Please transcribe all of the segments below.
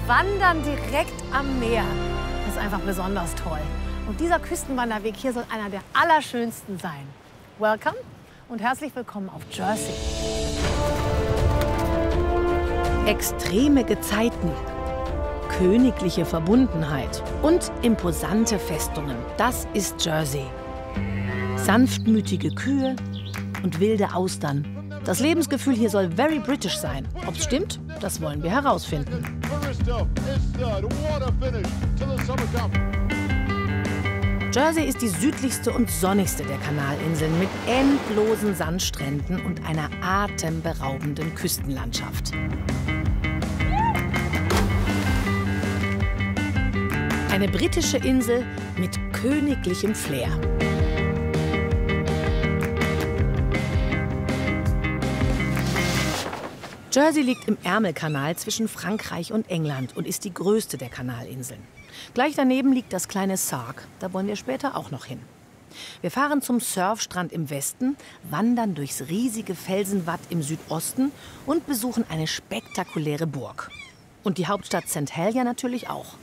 Wandern direkt am Meer. Das ist einfach besonders toll. Und dieser Küstenwanderweg hier soll einer der allerschönsten sein. Welcome und herzlich willkommen auf Jersey. Extreme Gezeiten, königliche Verbundenheit und imposante Festungen. Das ist Jersey. Sanftmütige Kühe und wilde Austern. Das Lebensgefühl hier soll very British sein. Ob es stimmt, das wollen wir herausfinden. Jersey ist die südlichste und sonnigste der Kanalinseln mit endlosen Sandstränden und einer atemberaubenden Küstenlandschaft. Eine britische Insel mit königlichem Flair. Jersey liegt im Ärmelkanal zwischen Frankreich und England und ist die größte der Kanalinseln. Gleich daneben liegt das kleine Sark, da wollen wir später auch noch hin. Wir fahren zum Surfstrand im Westen, wandern durchs riesige Felsenwatt im Südosten und besuchen eine spektakuläre Burg. Und die Hauptstadt St. Helier natürlich auch.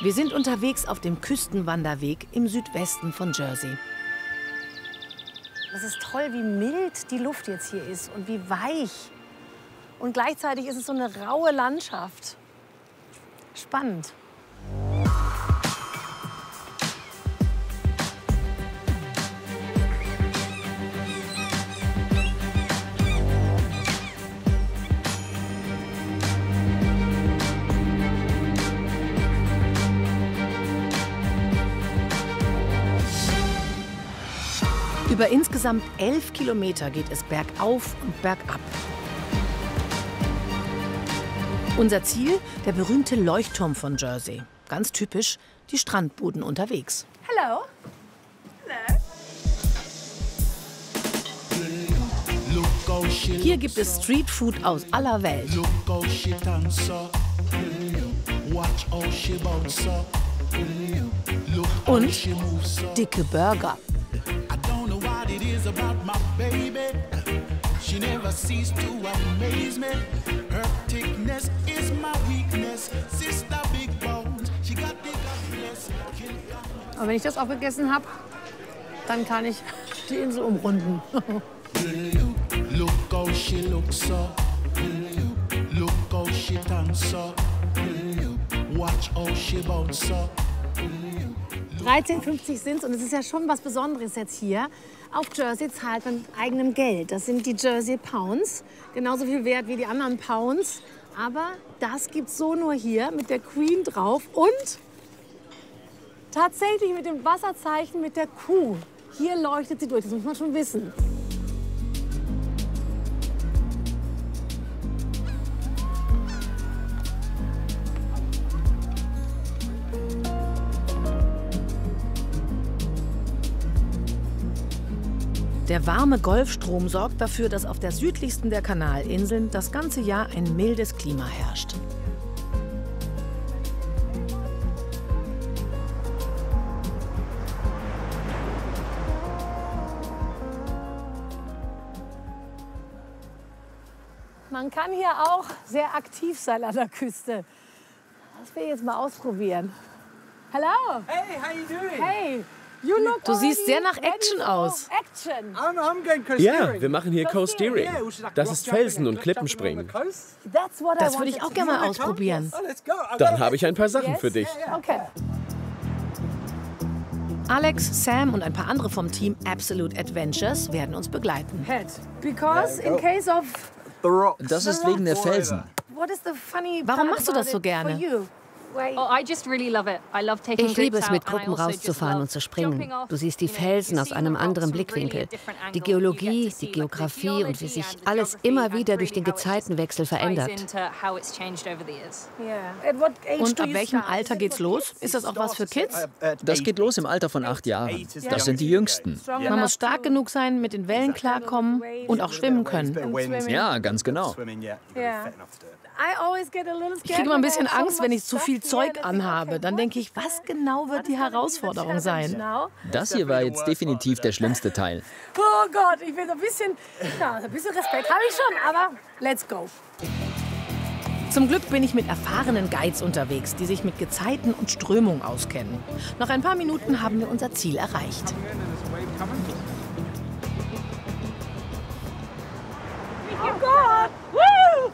Wir sind unterwegs auf dem Küstenwanderweg im Südwesten von Jersey. Es ist toll, wie mild die Luft jetzt hier ist und wie weich. Und gleichzeitig ist es so eine raue Landschaft. Spannend. Über insgesamt 11 Kilometer geht es bergauf und bergab. Unser Ziel, der berühmte Leuchtturm von Jersey. Ganz typisch, die Strandbuden unterwegs. Hello. Hello. Hier gibt es Streetfood aus aller Welt. Und dicke Burger. About my baby, she never ceased to amaze me. Her thickness is my weakness. Sister big bones, she got the godless. Aber wenn ich das aufgegessen habe, dann kann ich die Insel umrunden. Look how she looks so. Look how she dance so. Watch how she bounce so. 13,50 sind's und es ist ja schon was Besonderes jetzt hier. Auf Jersey zahlt man mit eigenem Geld. Das sind die Jersey Pounds, genauso viel wert wie die anderen Pounds. Aber das gibt's so nur hier mit der Queen drauf und tatsächlich mit dem Wasserzeichen mit der Kuh. Hier leuchtet sie durch, das muss man schon wissen. Der warme Golfstrom sorgt dafür, dass auf der südlichsten der Kanalinseln das ganze Jahr ein mildes Klima herrscht. Man kann hier auch sehr aktiv sein an der Küste. Das will ich jetzt mal ausprobieren. Hello. Hey, how you doing? Hey. Du siehst sehr nach Action aus. Ja, wir machen hier Coasteering. Das ist Felsen- und Klippenspringen. Das würde ich auch gerne mal ausprobieren. Dann habe ich ein paar Sachen für dich. Okay. Alex, Sam und ein paar andere vom Team Absolute Adventures werden uns begleiten. Das ist wegen der Felsen. Warum machst du das so gerne? Ich liebe es, mit Gruppen rauszufahren und zu springen. Du siehst die Felsen aus einem anderen Blickwinkel. Die Geologie, die Geografie und wie sich alles immer wieder durch den Gezeitenwechsel verändert. Und ab welchem Alter geht's los? Ist das auch was für Kids? Das geht los im Alter von 8 Jahren. Das sind die Jüngsten. Man muss stark genug sein, mit den Wellen klarkommen und auch schwimmen können. Ja, ganz genau. Ich kriege immer ein bisschen Angst, wenn ich zu viel Zeug anhabe. Dann denke ich, was genau wird die Herausforderung sein? Das hier war jetzt definitiv der schlimmste Teil. Oh Gott, ich will so ein bisschen Respekt habe ich schon, aber let's go. Zum Glück bin ich mit erfahrenen Guides unterwegs, die sich mit Gezeiten und Strömung auskennen. Nach ein paar Minuten haben wir unser Ziel erreicht. Oh Gott! Woo!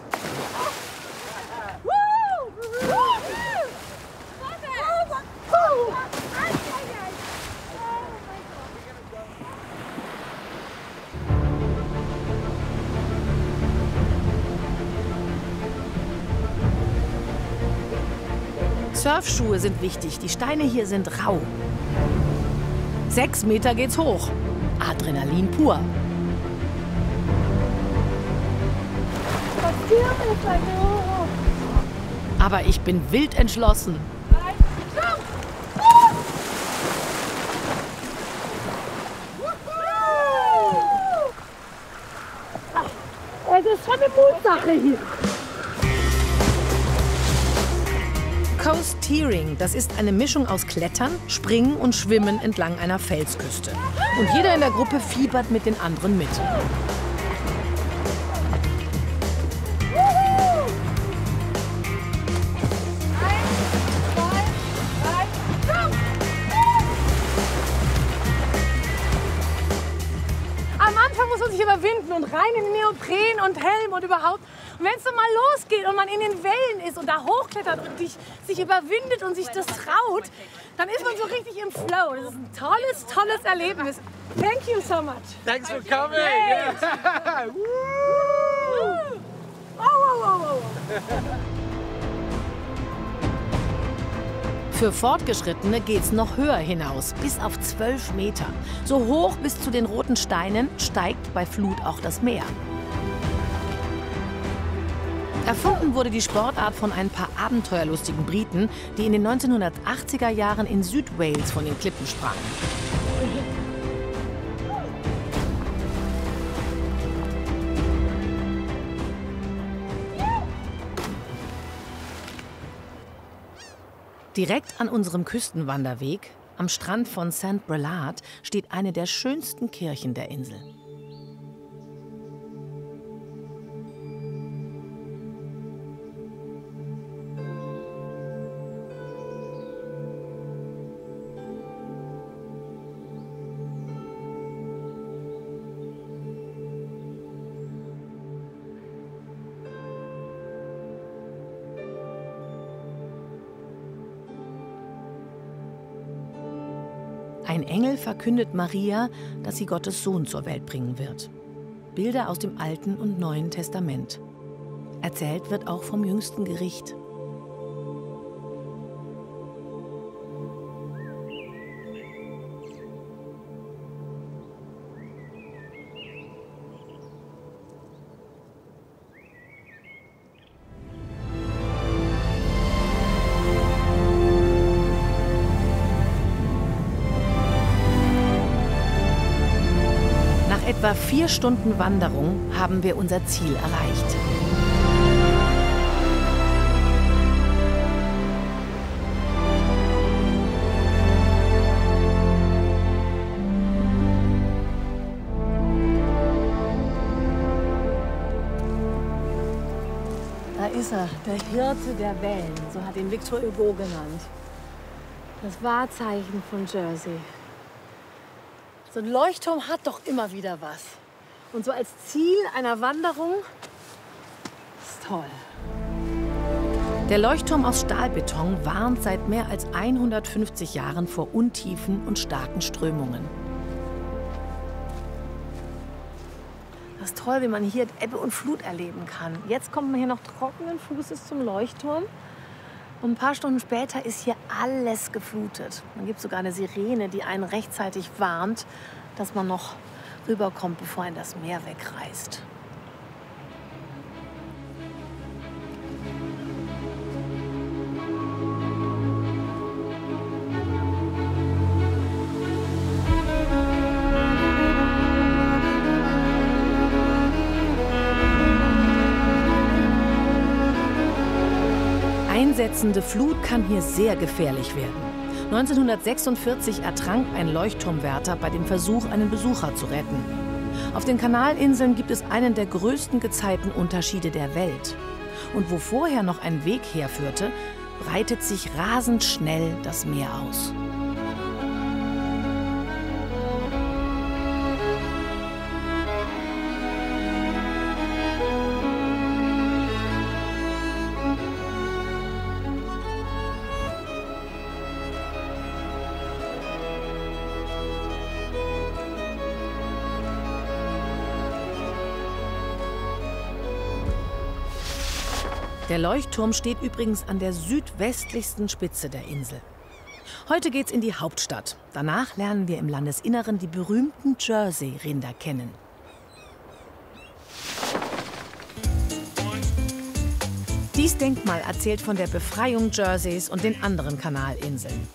Surfschuhe sind wichtig, die Steine hier sind rau. 6 Meter geht's hoch. Adrenalin pur. Aber ich bin wild entschlossen. Es ist schon eine Mutsache hier. Coasteering, das ist eine Mischung aus Klettern, Springen und Schwimmen entlang einer Felsküste. Und jeder in der Gruppe fiebert mit den anderen mit. Am Anfang muss man sich überwinden und rein in den Neopren und Helm und überhaupt. Und wenn es dann mal losgeht und man in den Wellen ist und da hochklettert und sich überwindet und sich das traut, dann ist man so richtig im Flow. Das ist ein tolles, tolles Erlebnis. Thank you so much. Thanks for coming. Yeah. Für Fortgeschrittene geht's noch höher hinaus, bis auf 12 Meter. So hoch bis zu den roten Steinen steigt bei Flut auch das Meer. Erfunden wurde die Sportart von ein paar abenteuerlustigen Briten, die in den 1980er Jahren in Südwales von den Klippen sprangen. Direkt an unserem Küstenwanderweg, am Strand von St. Brelade, steht eine der schönsten Kirchen der Insel. Ein Engel verkündet Maria, dass sie Gottes Sohn zur Welt bringen wird. Bilder aus dem Alten und Neuen Testament. Erzählt wird auch vom jüngsten Gericht. Etwa 4 Stunden Wanderung haben wir unser Ziel erreicht. Da ist er, der Hirte der Wellen, so hat ihn Victor Hugo genannt. Das Wahrzeichen von Jersey. So ein Leuchtturm hat doch immer wieder was. Und so als Ziel einer Wanderung ist toll. Der Leuchtturm aus Stahlbeton warnt seit mehr als 150 Jahren vor Untiefen und starken Strömungen. Das ist toll, wie man hier Ebbe und Flut erleben kann. Jetzt kommt man hier noch trockenen Fußes zum Leuchtturm. Und ein paar Stunden später ist hier alles geflutet. Man gibt sogar eine Sirene, die einen rechtzeitig warnt, dass man noch rüberkommt, bevor ihn das Meer wegreißt. einsetzende Flut kann hier sehr gefährlich werden. 1946 ertrank ein Leuchtturmwärter bei dem Versuch, einen Besucher zu retten. Auf den Kanalinseln gibt es einen der größten Gezeitenunterschiede der Welt. Und wo vorher noch ein Weg herführte, breitet sich rasend schnell das Meer aus. Der Leuchtturm steht übrigens an der südwestlichsten Spitze der Insel. Heute geht's in die Hauptstadt. Danach lernen wir im Landesinneren die berühmten Jersey-Rinder kennen. Dies Denkmal erzählt von der Befreiung Jerseys und den anderen Kanalinseln.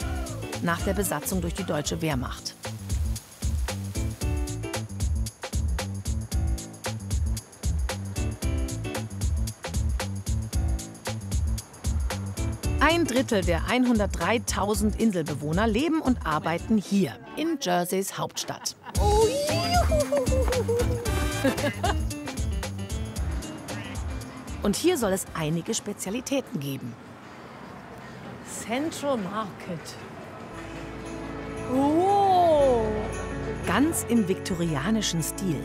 Nach der Besatzung durch die deutsche Wehrmacht. Ein Drittel der 103.000 Inselbewohner leben und arbeiten hier, in Jerseys Hauptstadt. Oh, und hier soll es einige Spezialitäten geben. Central Market. Oh! Ganz im viktorianischen Stil.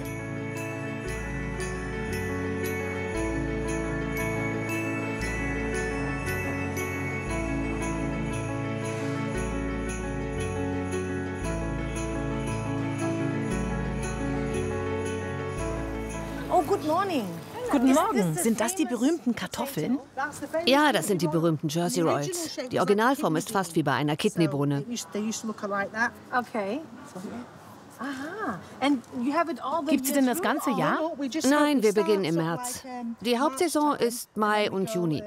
Good morning. Guten Morgen. Sind das die berühmten Kartoffeln? Ja, das sind die berühmten Jersey Royals. Die Originalform ist fast wie bei einer Kidneybohne. Okay. Aha. Gibt es denn das ganze Jahr? Nein, wir beginnen im März. Die Hauptsaison ist Mai und Juni.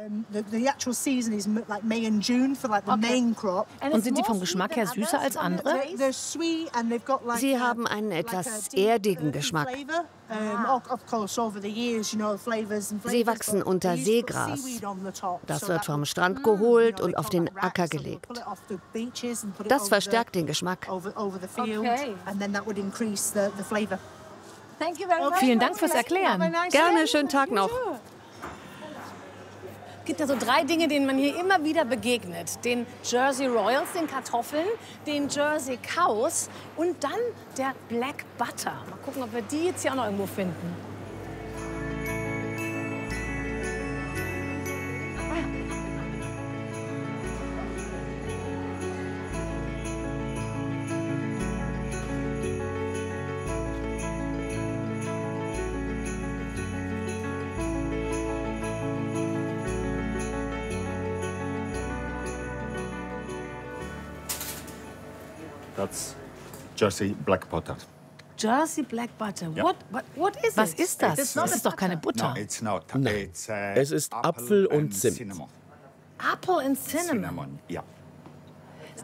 Und sind die vom Geschmack her süßer als andere? Sie haben einen etwas erdigen Geschmack. Sie wachsen unter Seegras. Das wird vom Strand geholt und auf den Acker gelegt. Das verstärkt den Geschmack. Okay. Vielen Dank fürs Erklären. Gerne, schönen Tag noch. Es gibt ja so 3 Dinge, denen man hier immer wieder begegnet. Den Jersey Royals, den Kartoffeln, den Jersey Cows und dann der Black Butter. Mal gucken, ob wir die jetzt hier auch noch irgendwo finden. That's Jersey Black Butter. Jersey Black Butter. Ja. What is it? Was ist das? Das ist doch keine Butter. No, it's not. Nein. It's, Es ist Apfel und Zimt. Cinnamon. Apple and Cinnamon. Cinnamon, ja.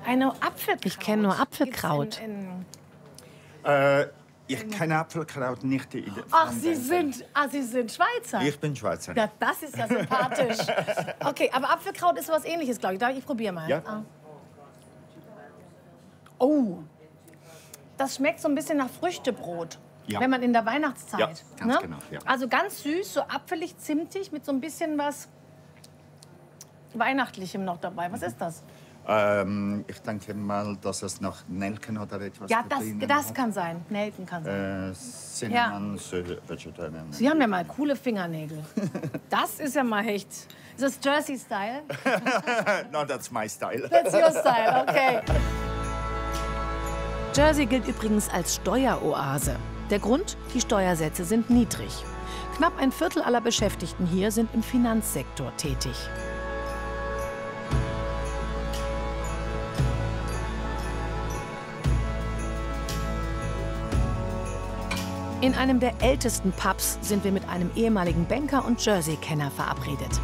Eine Apfelkraut. Ich kenne nur Apfelkraut. Ich kenne Apfelkraut nicht. Ach, Sie sind Schweizer. Ich bin Schweizer. Ja, das ist ja sympathisch. Okay, aber Apfelkraut ist was Ähnliches, glaube ich. Ich probiere mal. Ja. Ah. Oh, das schmeckt so ein bisschen nach Früchtebrot, Ja. wenn man in der Weihnachtszeit. Ja, ganz ne? genau, ja. Also ganz süß, so apfelig, zimtig, mit so ein bisschen was Weihnachtlichem noch dabei. Was ist das? Ich denke mal, dass es noch Nelken oder etwas Ja, drinnen das hat. kann sein. Nelken kann sein. Cinnamon, Vegetarian. Sie haben ja mal coole Fingernägel. Das ist ja mal echt. Ist das Jersey-Style? No, that's my style. That's your style, okay. Jersey gilt übrigens als Steueroase. Der Grund? Die Steuersätze sind niedrig. Knapp ein Viertel aller Beschäftigten hier sind im Finanzsektor tätig. In einem der ältesten Pubs sind wir mit einem ehemaligen Banker und Jersey-Kenner verabredet.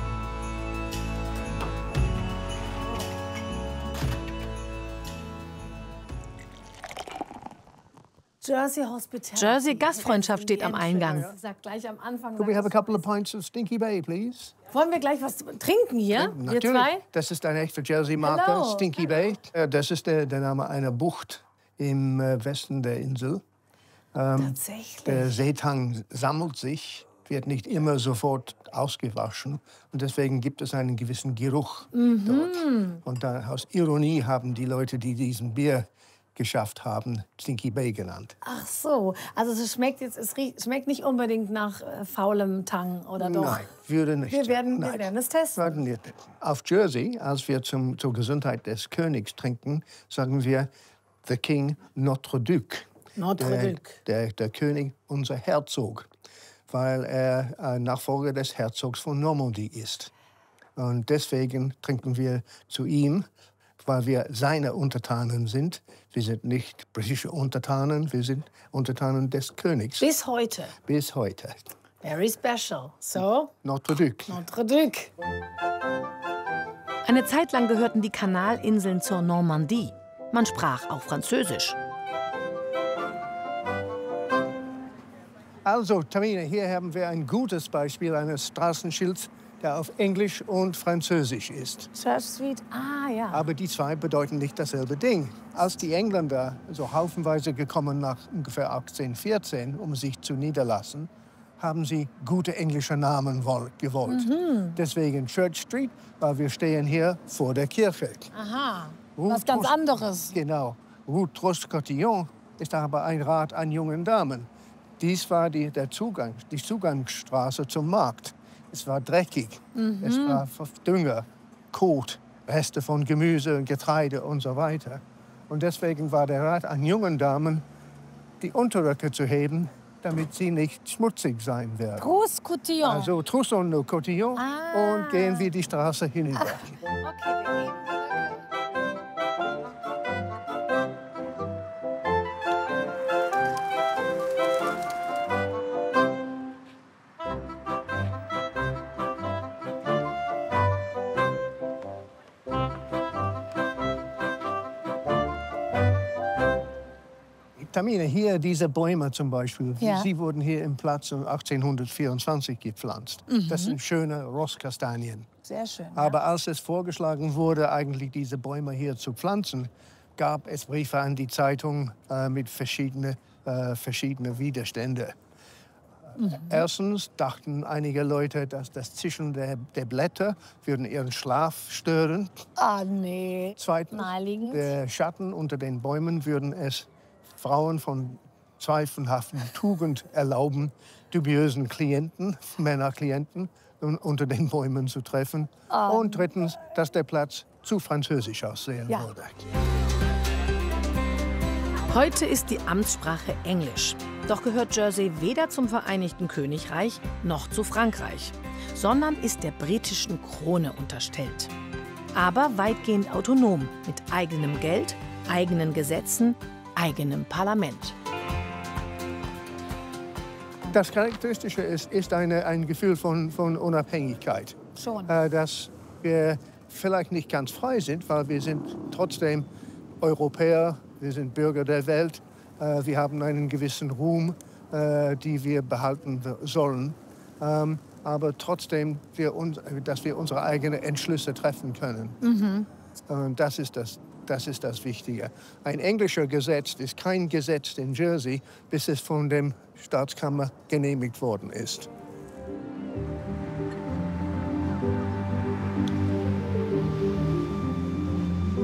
Jersey Hospitality. Jersey Gastfreundschaft steht am Eingang. Sagt gleich am Anfang. Could we have a couple of pints of Stinky Bay, please? Wollen wir gleich was trinken hier? Wir zwei? Das ist ein echter Jersey-Marke, Stinky Bay. Das ist der Name einer Bucht im Westen der Insel. Tatsächlich. Der Seetang sammelt sich, wird nicht immer sofort ausgewaschen. Und deswegen gibt es einen gewissen Geruch dort. Und aus Ironie haben die Leute, die diesen Bier geschafft haben, Stinky Bay genannt. Ach so, also es schmeckt nicht unbedingt nach faulem Tang, oder doch? Nein, würde nicht. Wir werden es testen. Auf Jersey, als wir zur Gesundheit des Königs trinken, sagen wir The King Notre Duc. Notre Duc. Der König, unser Herzog, weil er Nachfolger des Herzogs von Normandie ist. Und deswegen trinken wir zu ihm, weil wir seine Untertanen sind. Wir sind nicht britische Untertanen, wir sind Untertanen des Königs. Bis heute. Bis heute. Very special. So? Notre Duc. Notre Duc. Eine Zeit lang gehörten die Kanalinseln zur Normandie. Man sprach auch Französisch. Also, Tamina, hier haben wir ein gutes Beispiel eines Straßenschilds, der auf Englisch und Französisch ist. Church Street, ja. Aber die zwei bedeuten nicht dasselbe Ding. Als die Engländer so haufenweise gekommen nach ungefähr 1814, um sich zu niederlassen, haben sie gute englische Namen gewollt. Deswegen Church Street, weil wir stehen hier vor der Kirche. Aha, was ganz anderes. Genau. Rue Troscotillon ist aber ein Rat an jungen Damen. Dies war die Zugangsstraße zum Markt. Es war dreckig, es war Dünger, Kot, Reste von Gemüse, Getreide und so weiter. Und deswegen war der Rat an jungen Damen, die Unterröcke zu heben, damit sie nicht schmutzig sein werden. Troscotillon. Also Trousseau de Cotillon und gehen wir die Straße hinüber. Okay, wir nehmen. Tamina, hier diese Bäume zum Beispiel, Ja. sie wurden hier im Platz 1824 gepflanzt. Das sind schöne Rosskastanien. Sehr schön. Aber als es vorgeschlagen wurde, eigentlich diese Bäume hier zu pflanzen, gab es Briefe an die Zeitung mit verschiedenen Widerständen. Erstens dachten einige Leute, dass das Zischen der Blätter würden ihren Schlaf stören. Ah, nee. Zweitens, Naheliegend. der Schatten unter den Bäumen würden es Frauen von zweifelhaften Tugend erlauben, dubiösen Männerklienten unter den Bäumen zu treffen. Und drittens, dass der Platz zu französisch aussehen würde. Heute ist die Amtssprache Englisch. Doch gehört Jersey weder zum Vereinigten Königreich noch zu Frankreich, sondern ist der britischen Krone unterstellt. Aber weitgehend autonom, mit eigenem Geld, eigenen Gesetzen, eigenem Parlament. Das Charakteristische ist ein Gefühl von Unabhängigkeit. Schon. Dass wir vielleicht nicht ganz frei sind, weil wir sind trotzdem Europäer, wir sind Bürger der Welt, wir haben einen gewissen Ruhm, die wir behalten sollen. Aber trotzdem, dass wir unsere eigenen Entschlüsse treffen können. Und das ist das Wichtige. Ein englischer Gesetz ist kein Gesetz in Jersey, bis es von der Staatskammer genehmigt worden ist.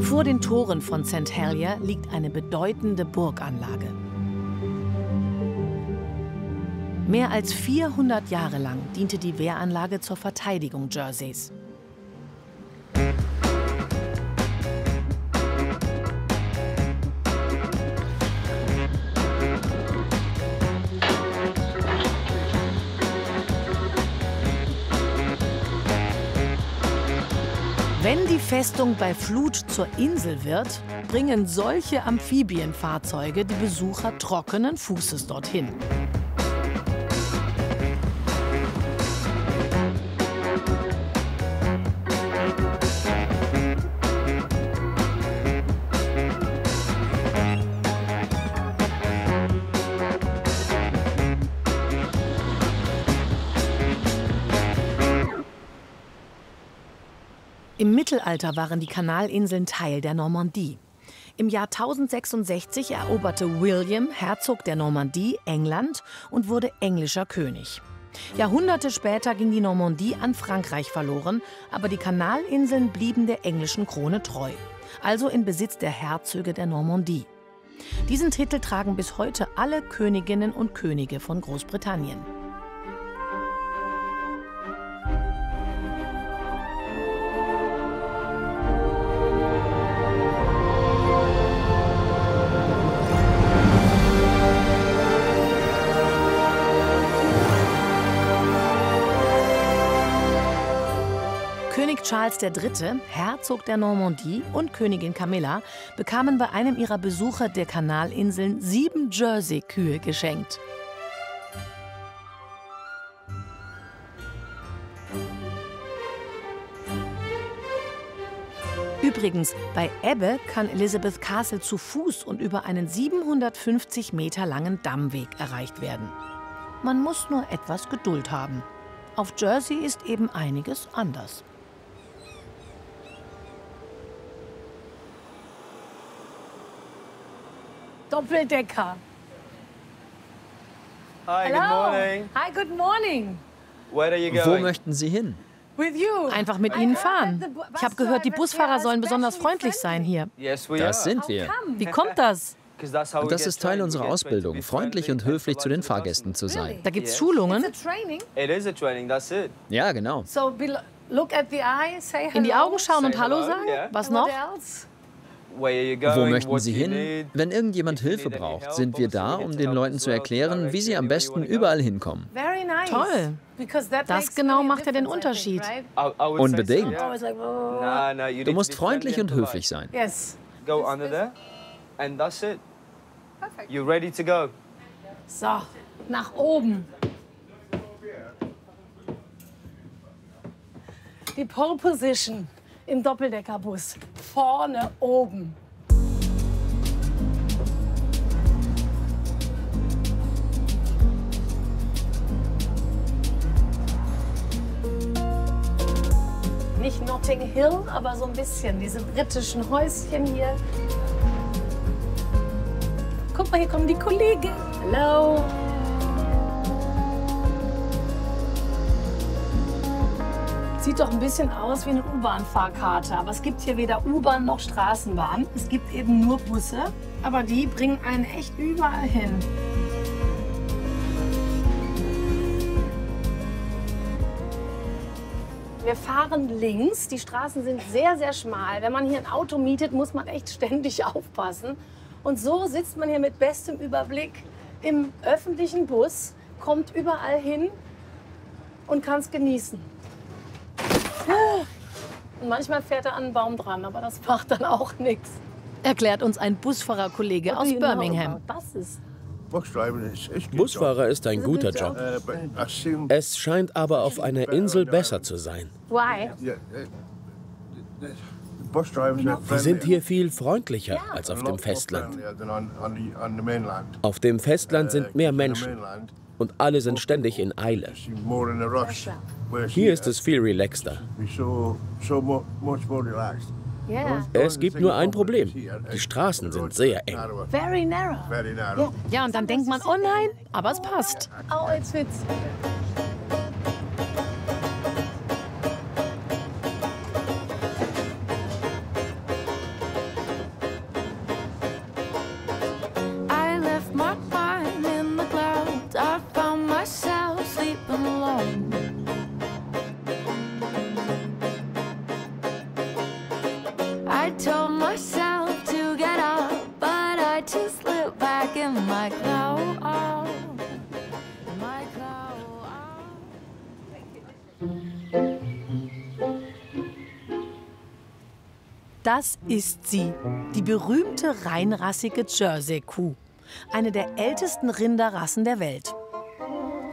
Vor den Toren von St. Helier liegt eine bedeutende Burganlage. Mehr als 400 Jahre lang diente die Wehranlage zur Verteidigung Jerseys. Wenn die Festung bei Flut zur Insel wird, bringen solche Amphibienfahrzeuge die Besucher trockenen Fußes dorthin. Im Mittelalter waren die Kanalinseln Teil der Normandie. Im Jahr 1066 eroberte William, Herzog der Normandie, England und wurde englischer König. Jahrhunderte später ging die Normandie an Frankreich verloren, aber die Kanalinseln blieben der englischen Krone treu, also in Besitz der Herzöge der Normandie. Diesen Titel tragen bis heute alle Königinnen und Könige von Großbritannien. König Charles III., Herzog der Normandie und Königin Camilla bekamen bei einem ihrer Besuche der Kanalinseln 7 Jersey-Kühe geschenkt. Übrigens, bei Ebbe kann Elizabeth Castle zu Fuß und über einen 750 Meter langen Dammweg erreicht werden. Man muss nur etwas Geduld haben. Auf Jersey ist eben einiges anders. Doppeldecker. Hi, good morning. Hi, good morning. Where are you going? Wo möchten Sie hin? With you. Einfach mit Ihnen fahren. Ich habe gehört, die Busfahrer sollen besonders freundlich sein hier. Yes, we Das are. sind wir. Wie kommt das? Und das ist Teil unserer Ausbildung, freundlich und höflich zu den Fahrgästen zu sein. Da gibt's Schulungen. It is a training, that's it. Ja, genau. So look at the eye, say hello. In die Augen schauen und Say Hallo hello, sagen? yeah. Was noch? What else? Where are you going? Wo möchten What Sie do you hin? need? Wenn irgendjemand Hilfe braucht, sind wir da, um den Leuten zu erklären, wie sie am besten überall hinkommen. Very nice. Toll. Because that Das makes genau really macht ja den difference, I think, Unterschied. right? I would say Unbedingt. so, yeah. Always like, oh. No, you Du need musst to be freundlich friendly und and höflich sein. Yes. polite. Go under there, and that's it. You're ready to go. So, nach oben. Die Pole Position im Doppeldeckerbus. Vorne oben. Nicht Notting Hill, aber so ein bisschen. Diese britischen Häuschen hier. Guck mal, hier kommen die Kollegen. Hallo. Sieht doch ein bisschen aus wie eine U-Bahn-Fahrkarte. Aber es gibt hier weder U-Bahn noch Straßenbahn. Es gibt eben nur Busse. Aber die bringen einen echt überall hin. Wir fahren links. Die Straßen sind sehr, sehr schmal. Wenn man hier ein Auto mietet, muss man echt ständig aufpassen. Und so sitzt man hier mit bestem Überblick im öffentlichen Bus, kommt überall hin und kann es genießen. Und manchmal fährt er an einen Baum dran, aber das macht dann auch nichts. Erklärt uns ein Busfahrerkollege aus Birmingham. Das ist Busfahrer ist ein guter Job. Es scheint aber auf einer Insel besser zu sein. why? Die sind hier viel freundlicher als auf dem Festland. Auf dem Festland sind mehr Menschen und alle sind ständig in Eile. Hier ist es viel relaxter. Yeah. Es gibt nur ein Problem. Die Straßen sind sehr eng. Very narrow. Ja, und dann denkt man, oh nein, aber es passt. Oh, jetzt wird's. I left my mind in the clouds. I found myself sleeping alone. I told myself to get up, but I just slipped back in my cloud. My cloud. Das ist sie, die berühmte reinrassige Jersey-Kuh. Eine der ältesten Rinderrassen der Welt.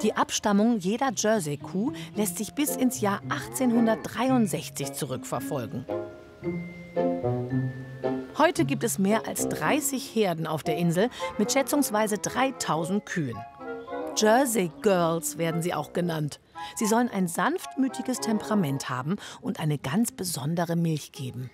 Die Abstammung jeder Jersey-Kuh lässt sich bis ins Jahr 1863 zurückverfolgen. Heute gibt es mehr als 30 Herden auf der Insel mit schätzungsweise 3000 Kühen. Jersey Girls werden sie auch genannt. Sie sollen ein sanftmütiges Temperament haben und eine ganz besondere Milch geben.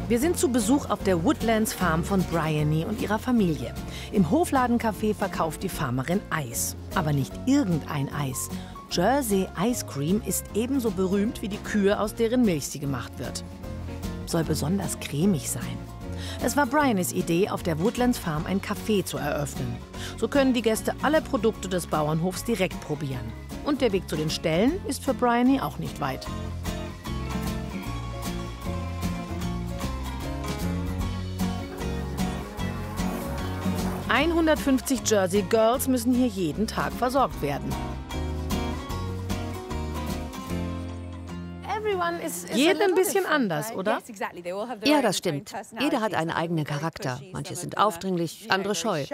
Wir sind zu Besuch auf der Woodlands Farm von Bryony und ihrer Familie. Im Hofladencafé verkauft die Farmerin Eis. Aber nicht irgendein Eis. Jersey Ice Cream ist ebenso berühmt wie die Kühe, aus deren Milch sie gemacht wird. Soll besonders cremig sein. Es war Bryonys Idee, auf der Woodlands Farm ein Café zu eröffnen. So können die Gäste alle Produkte des Bauernhofs direkt probieren. Und der Weg zu den Ställen ist für Bryony auch nicht weit. 150 Jersey Girls müssen hier jeden Tag versorgt werden. Jede ein bisschen anders, oder? Ja, das stimmt. Jeder hat einen eigenen Charakter. Manche sind aufdringlich, andere scheu.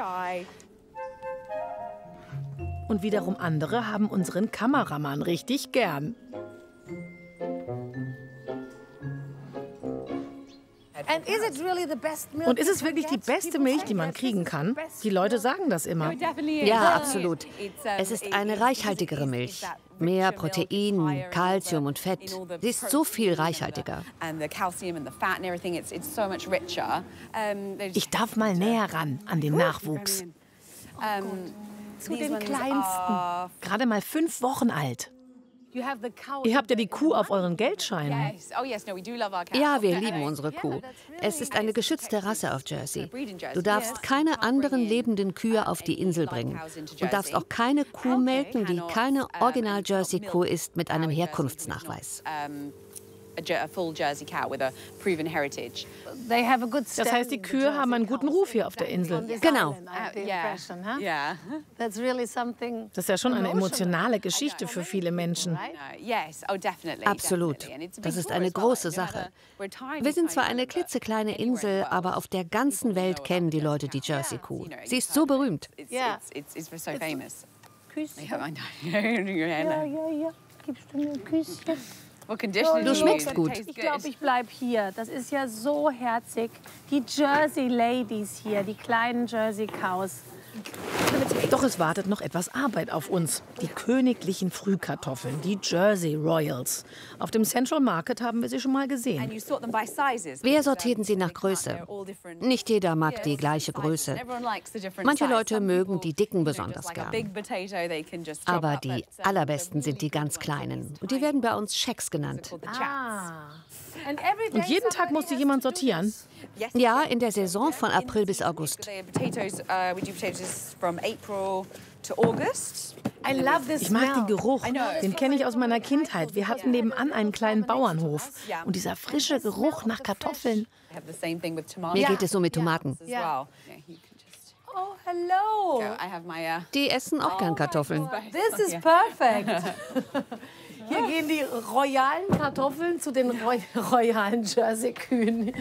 Und wiederum andere haben unseren Kameramann richtig gern. Und ist es wirklich die beste Milch, die man kriegen kann? Die Leute sagen das immer. Ja, absolut. Es ist eine reichhaltigere Milch. Mehr Protein, Kalzium und Fett. Sie ist so viel reichhaltiger. Ich darf mal näher ran an den Nachwuchs. Zu den Kleinsten. Gerade mal 5 Wochen alt. Ihr habt ja die Kuh auf euren Geldscheinen. Ja, wir lieben unsere Kuh. Es ist eine geschützte Rasse auf Jersey. Du darfst keine anderen lebenden Kühe auf die Insel bringen. Und darfst auch keine Kuh melken, die keine Original-Jersey-Kuh ist mit einem Herkunftsnachweis. Das heißt, die Kühe haben einen guten Ruf hier auf der Insel. Genau. Das ist ja schon eine emotionale Geschichte für viele Menschen. Absolut. Das ist eine große Sache. Wir sind zwar eine klitzekleine Insel, aber auf der ganzen Welt kennen die Leute die Jersey-Kuh. Sie ist so berühmt. Küsschen. Ja. Gibst du mir ein Küsschen? Du schmeckst gut. Ich glaube, ich bleibe hier. Das ist ja so herzig. Die Jersey Ladies hier, die kleinen Jersey Cows. Doch es wartet noch etwas Arbeit auf uns. Die königlichen Frühkartoffeln, die Jersey Royals. Auf dem Central Market haben wir sie schon mal gesehen. Wir sortierten sie nach Größe. Nicht jeder mag die gleiche Größe. Manche Leute mögen die dicken besonders gern. Aber die allerbesten sind die ganz kleinen. Und die werden bei uns Shacks genannt. Und jeden Tag musste jemand sortieren? Ja, in der Saison von April bis August. Ich mag den Geruch, den kenne ich aus meiner Kindheit. Wir hatten nebenan einen kleinen Bauernhof. Und dieser frische Geruch nach Kartoffeln. Mir geht es so mit Tomaten. Oh, hello. Die essen auch gern Kartoffeln. This is perfect. Hier gehen die royalen Kartoffeln zu den royalen Jersey-Kühen.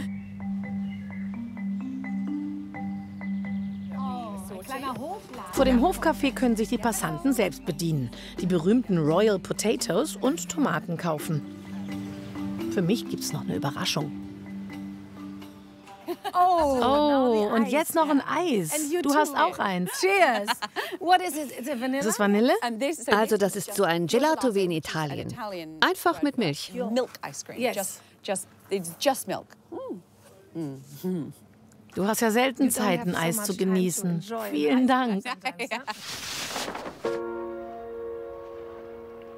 Vor dem Hofcafé können sich die Passanten selbst bedienen. Die berühmten Royal Potatoes und Tomaten kaufen. Für mich gibt's noch eine Überraschung. Oh, und jetzt noch ein Eis. Du hast auch eins. Cheers. What is it? Is it vanilla? Ist es Vanille? Also das ist so ein Gelato wie in Italien. Einfach mit Milch. Milk ice cream. Yes. It's just milk. Du hast ja selten Zeit, ein Eis zu genießen. Vielen Dank.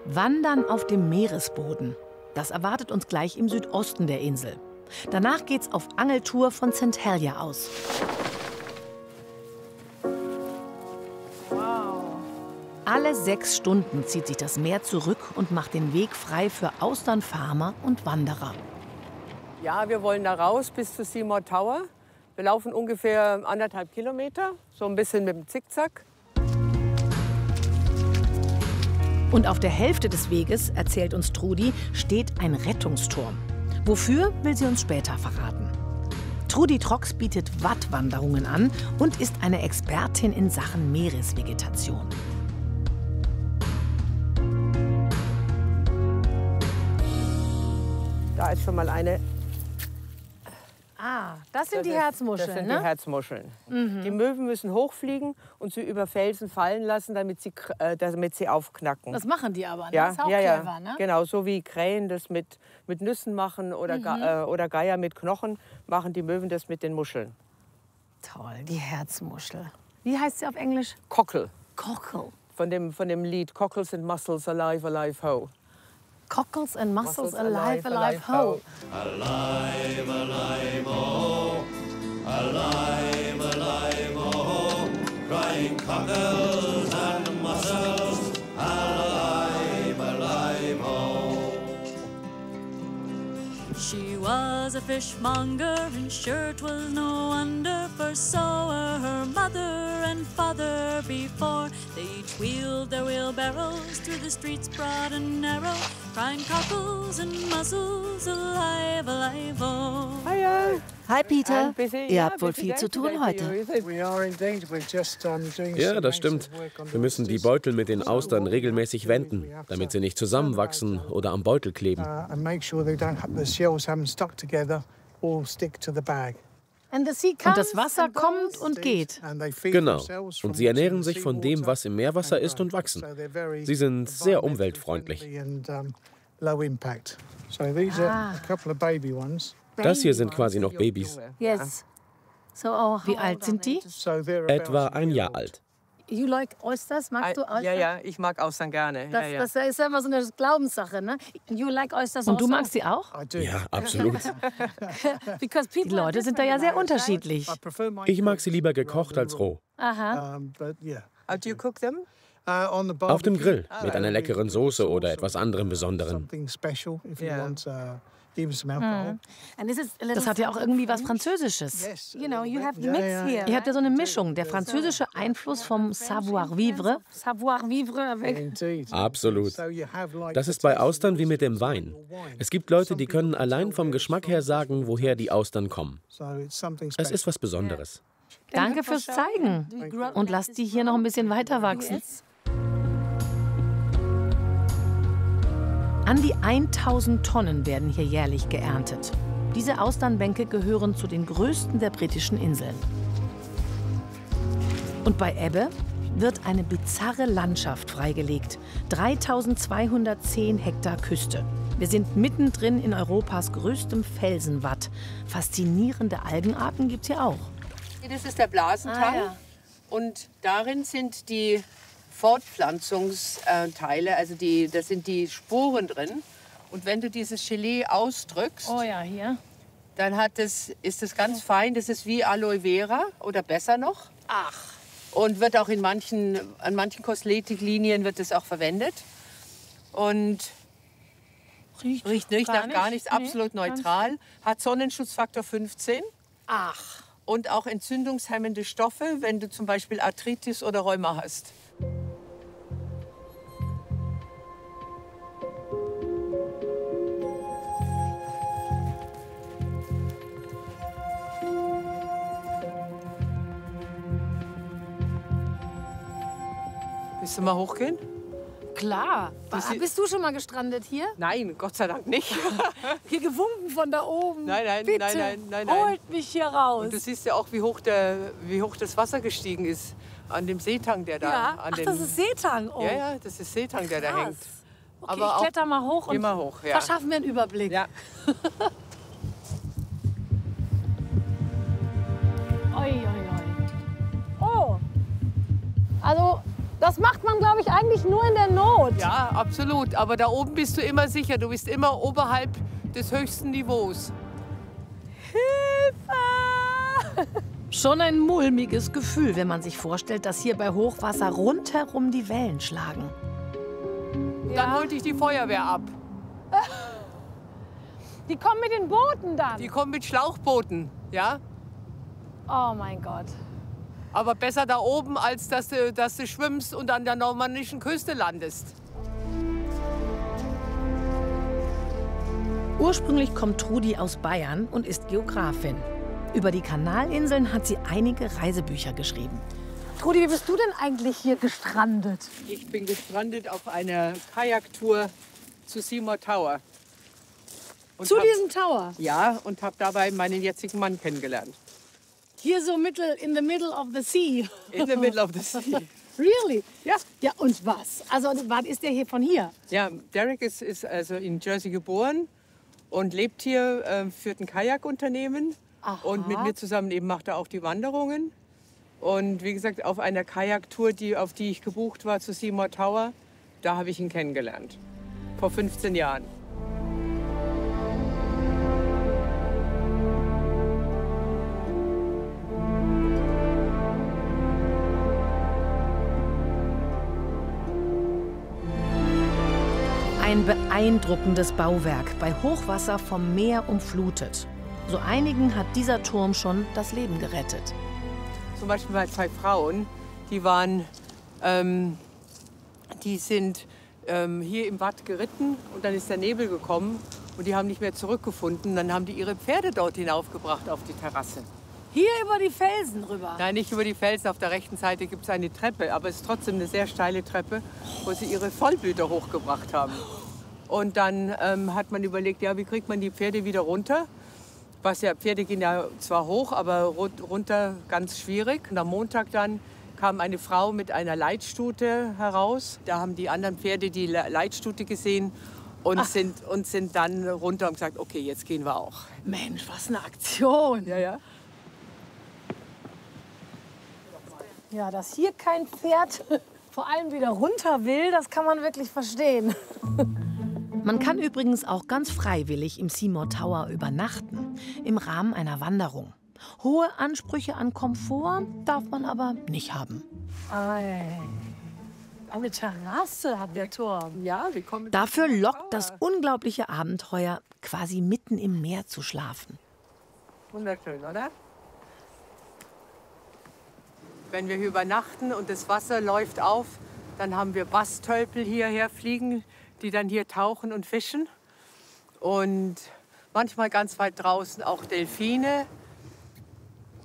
Wandern auf dem Meeresboden. Das erwartet uns gleich im Südosten der Insel. Danach geht's auf Angeltour von St. Helier aus. Wow. Alle 6 Stunden zieht sich das Meer zurück und macht den Weg frei für Austernfarmer und Wanderer. Ja, wir wollen da raus bis zu Seymour Tower. Wir laufen ungefähr 1,5 Kilometer, so ein bisschen mit dem Zickzack. Und auf der Hälfte des Weges, erzählt uns Trudi, steht ein Rettungsturm. Wofür, will sie uns später verraten. Trudi Trox bietet Wattwanderungen an und ist eine Expertin in Sachen Meeresvegetation. ist schon mal eine. Ah, das sind die Herzmuscheln, Das sind ne? die Herzmuscheln. Die Möwen müssen hochfliegen und sie über Felsen fallen lassen, damit sie aufknacken. Das machen die aber, ne? Ja, Das ist auch ja, ja. clever, ne? Genau, so wie Krähen das mit Nüssen machen oder Geier mit Knochen, machen die Möwen das mit den Muscheln. Toll, die Herzmuschel. Wie heißt sie auf Englisch? Cockle. Cockle. Von dem Lied Cockles and Mussels, Alive, Alive, Ho. Cockles and mussels, alive, alive, ho. Alive, alive, oh, alive, alive, oh, crying cockles and mussels, alive, alive, oh. She was a fishmonger, and sure 'twas no wonder, for so were her mother and father before. They each wheeled their wheelbarrows through the streets broad and narrow, crying cockles and mussels, alive, alive, oh. Hi Peter, ihr habt wohl viel zu tun heute. Ja, das stimmt. Wir müssen die Beutel mit den Austern regelmäßig wenden, damit sie nicht zusammenwachsen oder am Beutel kleben. Und das Wasser kommt und geht. Genau. Und sie ernähren sich von dem, was im Meerwasser ist, und wachsen. Sie sind sehr umweltfreundlich. Das hier sind quasi noch Babys. Yes. Wie alt sind die? Etwa ein Jahr alt. You like oysters? Magst du Oysters? Ja, ich mag Austern gerne. Das ist ja immer so eine Glaubenssache, ne? You like oysters Und du also? magst sie auch? Ja, absolut. Die Leute sind da ja sehr unterschiedlich. Ich mag sie lieber gekocht als roh. Aha. How do you cook them? Auf dem Grill mit einer leckeren Soße oder etwas anderem Besonderem. Das hat ja auch irgendwie was Französisches. You know, you have the mix here. Ihr habt ja so eine Mischung, der französische Einfluss vom Savoir-vivre. Savoir-vivre. Absolut. Das ist bei Austern wie mit dem Wein. Es gibt Leute, die können allein vom Geschmack her sagen, woher die Austern kommen. Es ist was Besonderes. Danke fürs Zeigen. Und lasst die hier noch ein bisschen weiter wachsen. An die 1000 Tonnen werden hier jährlich geerntet. Diese Austernbänke gehören zu den größten der britischen Inseln. Und bei Ebbe wird eine bizarre Landschaft freigelegt. 3210 Hektar Küste. Wir sind mittendrin in Europas größtem Felsenwatt. Faszinierende Algenarten gibt's hier auch. Das ist der Blasentang. Und darin sind die Fortpflanzungsteile, also da sind die Sporen drin. Und wenn du dieses Gelee ausdrückst, hier. dann ist es ganz fein. Das ist wie Aloe Vera oder besser noch. Ach. Und wird auch an manchen Kosmetiklinien wird es auch verwendet. Und riecht nicht nach gar nichts, absolut neutral. Hat Sonnenschutzfaktor 15. Ach. Und auch entzündungshemmende Stoffe, wenn du zum Beispiel Arthritis oder Rheuma hast. Willst du mal hochgehen? Klar. Bist du schon mal gestrandet hier? Nein, Gott sei Dank nicht. Hier gewunken von da oben. Nein. Bitte, nein. holt mich hier raus. Und du siehst ja auch, wie hoch das Wasser gestiegen ist an dem Seetang, der da... Ja, das ist Seetang. Oh. Ja, das ist Seetang, der da hängt. Okay, ich kletter mal hoch und verschaffen mir einen Überblick. Ja. Oh, also das macht man, glaube ich, eigentlich nur in der Not. Ja, absolut. Aber da oben bist du immer sicher. Du bist immer oberhalb des höchsten Niveaus. Hilfe! Schon ein mulmiges Gefühl, wenn man sich vorstellt, dass hier bei Hochwasser rundherum die Wellen schlagen. Dann holt dich die Feuerwehr ab. Die kommen mit den Booten dann? Die kommen mit Schlauchbooten, ja. Oh mein Gott. Aber besser da oben, als dass du schwimmst und an der normannischen Küste landest. Ursprünglich kommt Trudi aus Bayern und ist Geografin. Über die Kanalinseln hat sie einige Reisebücher geschrieben. Trudi, wie bist du denn eigentlich hier gestrandet? Ich bin gestrandet auf einer Kajaktour zu Seymour Tower. Zu diesem Tower? Ja, und habe dabei meinen jetzigen Mann kennengelernt. Hier so in the middle of the sea. In the middle of the sea. Really? Ja. Ja, und was? Also, wann ist der hier von hier? Ja, Derek ist also in Jersey geboren und lebt hier, führt ein Kajakunternehmen. Aha. Und mit mir zusammen eben macht er auch die Wanderungen. Und wie gesagt, auf einer Kajaktour, auf die ich gebucht war zu Seymour Tower, da habe ich ihn kennengelernt. Vor 15 Jahren. Ein beeindruckendes Bauwerk, bei Hochwasser vom Meer umflutet. So einigen hat dieser Turm schon das Leben gerettet. Zum Beispiel bei 2 Frauen, die sind hier im Watt geritten und dann ist der Nebel gekommen und die haben nicht mehr zurückgefunden. Dann haben die ihre Pferde dort hinaufgebracht auf die Terrasse. Hier über die Felsen rüber? Nein, nicht über die Felsen. Auf der rechten Seite gibt es eine Treppe, aber es ist trotzdem eine sehr steile Treppe, wo sie ihre Vollblüter hochgebracht haben. Und dann hat man überlegt, ja, wie kriegt man die Pferde wieder runter? Pferde gehen ja zwar hoch, aber runter ganz schwierig. Und am Montag dann kam eine Frau mit einer Leitstute heraus. Da haben die anderen Pferde die Leitstute gesehen und sind dann runter und gesagt, okay, jetzt gehen wir auch. Mensch, was eine Aktion. Ja, ja. Ja, dass hier kein Pferd vor allem wieder runter will, das kann man wirklich verstehen. Man kann übrigens auch ganz freiwillig im Seymour Tower übernachten, im Rahmen einer Wanderung. Hohe Ansprüche an Komfort darf man aber nicht haben. Eine Terrasse hat der Turm. Ja, wir kommen. Dafür lockt das unglaubliche Abenteuer, quasi mitten im Meer zu schlafen. Wunderschön, oder? Wenn wir hier übernachten und das Wasser läuft auf, dann haben wir Bastölpel hierher fliegen, die dann hier tauchen und fischen. Und manchmal ganz weit draußen auch Delfine.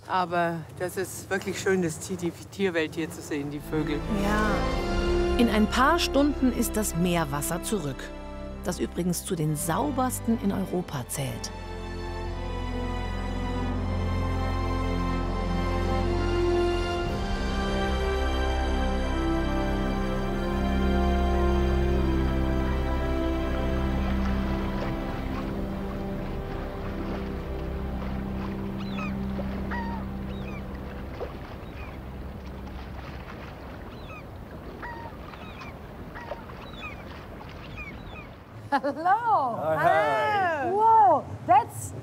Aber das ist wirklich schön, die Tierwelt hier zu sehen, die Vögel. Ja. In ein paar Stunden ist das Meerwasser zurück, das übrigens zu den saubersten in Europa zählt. Hello. Hello. Whoa, that's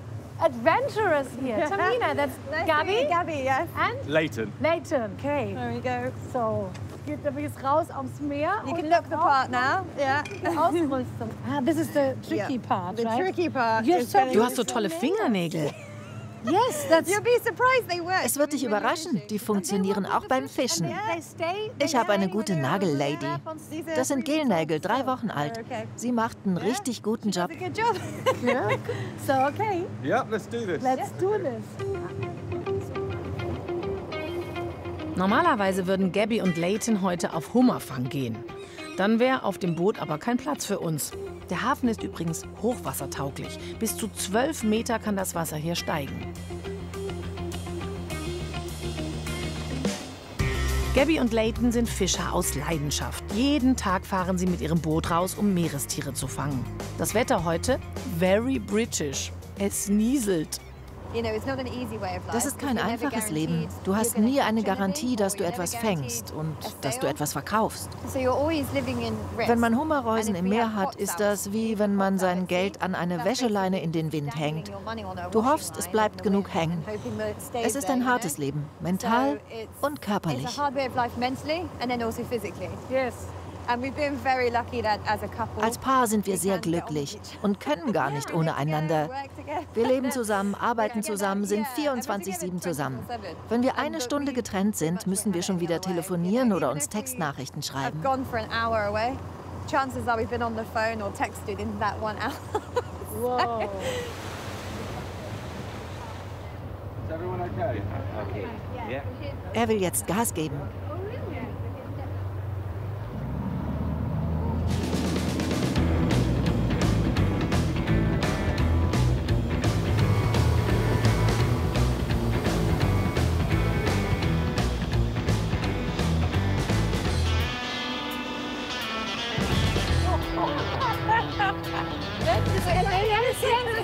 adventurous here. Tamina, that's Gabby. Gabby, yes. And Leighton. Leighton, okay. There we go. So, geht jetzt raus aufs Meer. You can look the part now. Yeah. Ausrüstung. This is the tricky part, The right? tricky part. You're is so getting- Du hast so tolle Fingernägel. Yes, that's. You'll be surprised they work. Es wird dich überraschen, die funktionieren auch beim Fischen. Ich habe eine gute Nagellady. Das sind Gelnägel, 3 Wochen alt. Sie macht einen richtig guten Job. Good job. Yeah. So, okay. Yep, let's do this. Let's do this. Normalerweise würden Gabby und Leighton heute auf Hummerfang gehen. Dann wäre auf dem Boot aber kein Platz für uns. Der Hafen ist übrigens hochwassertauglich. Bis zu 12 Meter kann das Wasser hier steigen. Gabby und Leighton sind Fischer aus Leidenschaft. Jeden Tag fahren sie mit ihrem Boot raus, um Meerestiere zu fangen. Das Wetter heute? Very British. Es nieselt. Das ist kein einfaches Leben. Du hast nie eine Garantie, dass du etwas fängst und dass du etwas verkaufst. Wenn man Hummerreusen im Meer hat, ist das wie wenn man sein Geld an eine Wäscheleine in den Wind hängt. Du hoffst, es bleibt genug hängen. Es ist ein hartes Leben, mental und körperlich. Als Paar sind wir sehr glücklich und können gar nicht ohne einander. Wir leben zusammen, arbeiten zusammen, sind 24/7 zusammen. Wenn wir eine Stunde getrennt sind, müssen wir schon wieder telefonieren oder uns Textnachrichten schreiben. Wow. Er will jetzt Gas geben.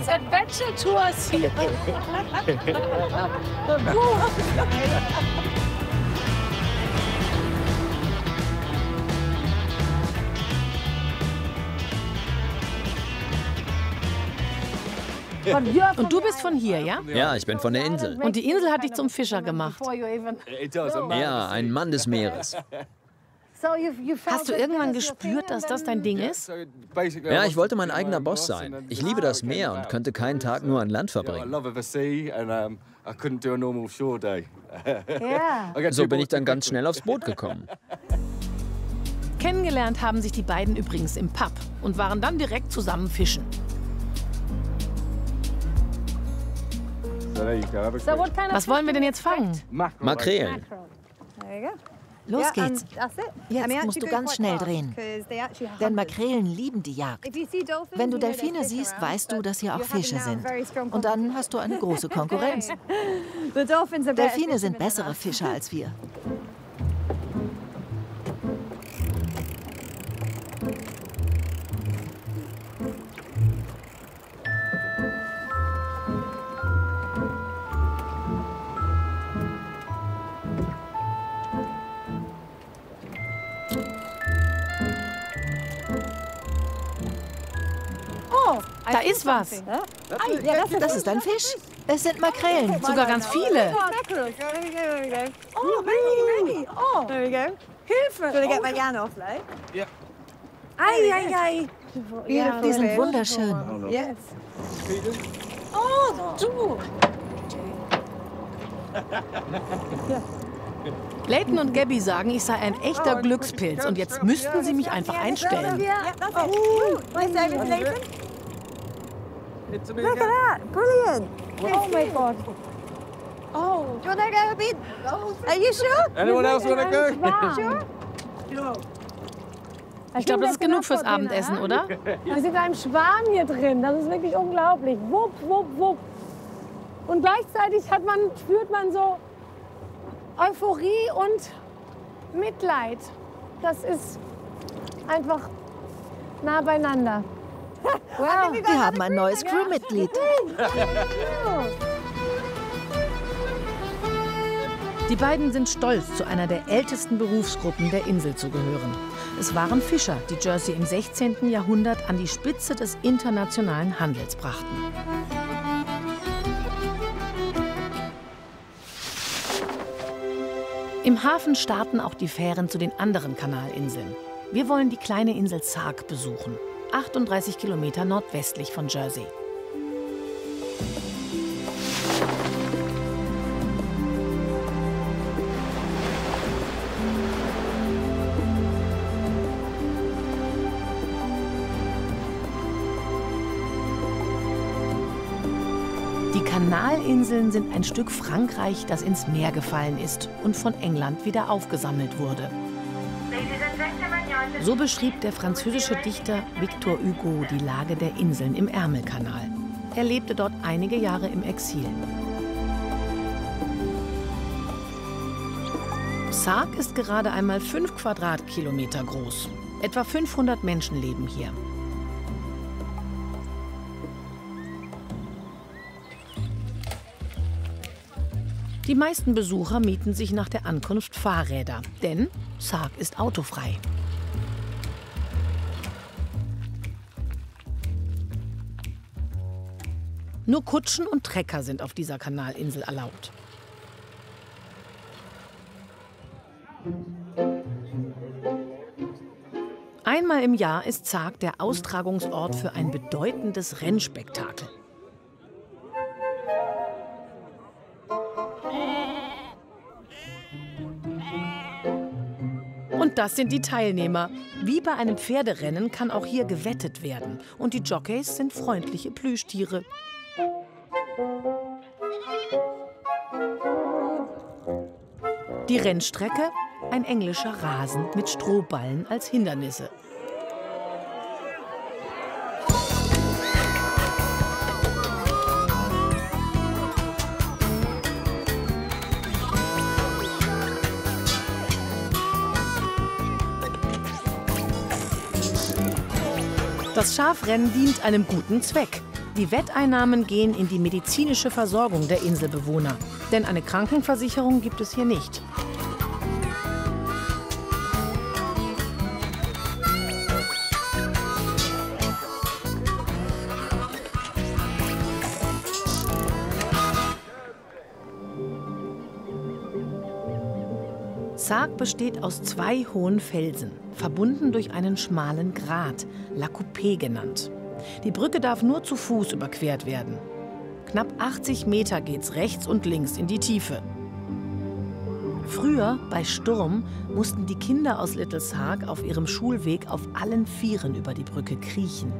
Adventure Tours hier. Und du bist von hier, ja? Ja, ich bin von der Insel. Und die Insel hat dich zum Fischer gemacht. Ja, ein Mann des Meeres. Hast du irgendwann gespürt, dass das dein Ding ist? Ja, ich wollte mein eigener Boss sein. Ich liebe das Meer und könnte keinen Tag nur an Land verbringen. So bin ich dann ganz schnell aufs Boot gekommen. Kennengelernt haben sich die beiden übrigens im Pub und waren dann direkt zusammen fischen. Was wollen wir denn jetzt fangen? Makrelen. Los geht's. Jetzt musst du ganz schnell drehen. Denn Makrelen lieben die Jagd. Wenn du Delfine siehst, weißt du, dass hier auch Fische sind. Und dann hast du eine große Konkurrenz. Delfine sind bessere Fischer als wir. Da ist was. Das ist ein Fisch. Es sind Makrelen. Sogar ganz viele. Oh, maybe. Oh, there we go. Hilfe. Should I get my yarn off, like? Yeah. Ay, ay, ay. Die sind wunderschön. Yes. Oh, du. Leighton und Gabby sagen, ich sei ein echter Glückspilz und jetzt müssten sie mich einfach einstellen. Where's David Leighton? Look at that. Brilliant. Oh my God. Oh. Do you want to go a bit? Are you sure? Anyone else want to go? Sure? Ich glaube, das ist genug fürs Abendessen, oder? Wir sind in einem Schwarm hier drin. Das ist wirklich unglaublich. Wupp, wupp, wupp. Und gleichzeitig spürt man so Euphorie und Mitleid. Das ist einfach nah beieinander. Wow. Wir haben ein neues Crewmitglied. Die beiden sind stolz, zu einer der ältesten Berufsgruppen der Insel zu gehören. Es waren Fischer, die Jersey im 16. Jahrhundert an die Spitze des internationalen Handels brachten. Im Hafen starten auch die Fähren zu den anderen Kanalinseln. Wir wollen die kleine Insel Sark besuchen, 38 Kilometer nordwestlich von Jersey. Die Kanalinseln sind ein Stück Frankreich, das ins Meer gefallen ist und von England wieder aufgesammelt wurde. So beschrieb der französische Dichter Victor Hugo die Lage der Inseln im Ärmelkanal. Er lebte dort einige Jahre im Exil. Sark ist gerade einmal 5 Quadratkilometer groß. Etwa 500 Menschen leben hier. Die meisten Besucher mieten sich nach der Ankunft Fahrräder, denn Sark ist autofrei. Nur Kutschen und Trecker sind auf dieser Kanalinsel erlaubt. Einmal im Jahr ist Sark der Austragungsort für ein bedeutendes Rennspektakel. Und das sind die Teilnehmer. Wie bei einem Pferderennen kann auch hier gewettet werden. Und die Jockeys sind freundliche Plüschtiere. Die Rennstrecke? Ein englischer Rasen mit Strohballen als Hindernisse. Das Schafrennen dient einem guten Zweck. Die Wetteinnahmen gehen in die medizinische Versorgung der Inselbewohner. Denn eine Krankenversicherung gibt es hier nicht. Sark besteht aus 2 hohen Felsen, verbunden durch einen schmalen Grat, La Coupée genannt. Die Brücke darf nur zu Fuß überquert werden. Knapp 80 Meter geht's rechts und links in die Tiefe. Früher, bei Sturm, mussten die Kinder aus Little Sark auf ihrem Schulweg auf allen Vieren über die Brücke kriechen.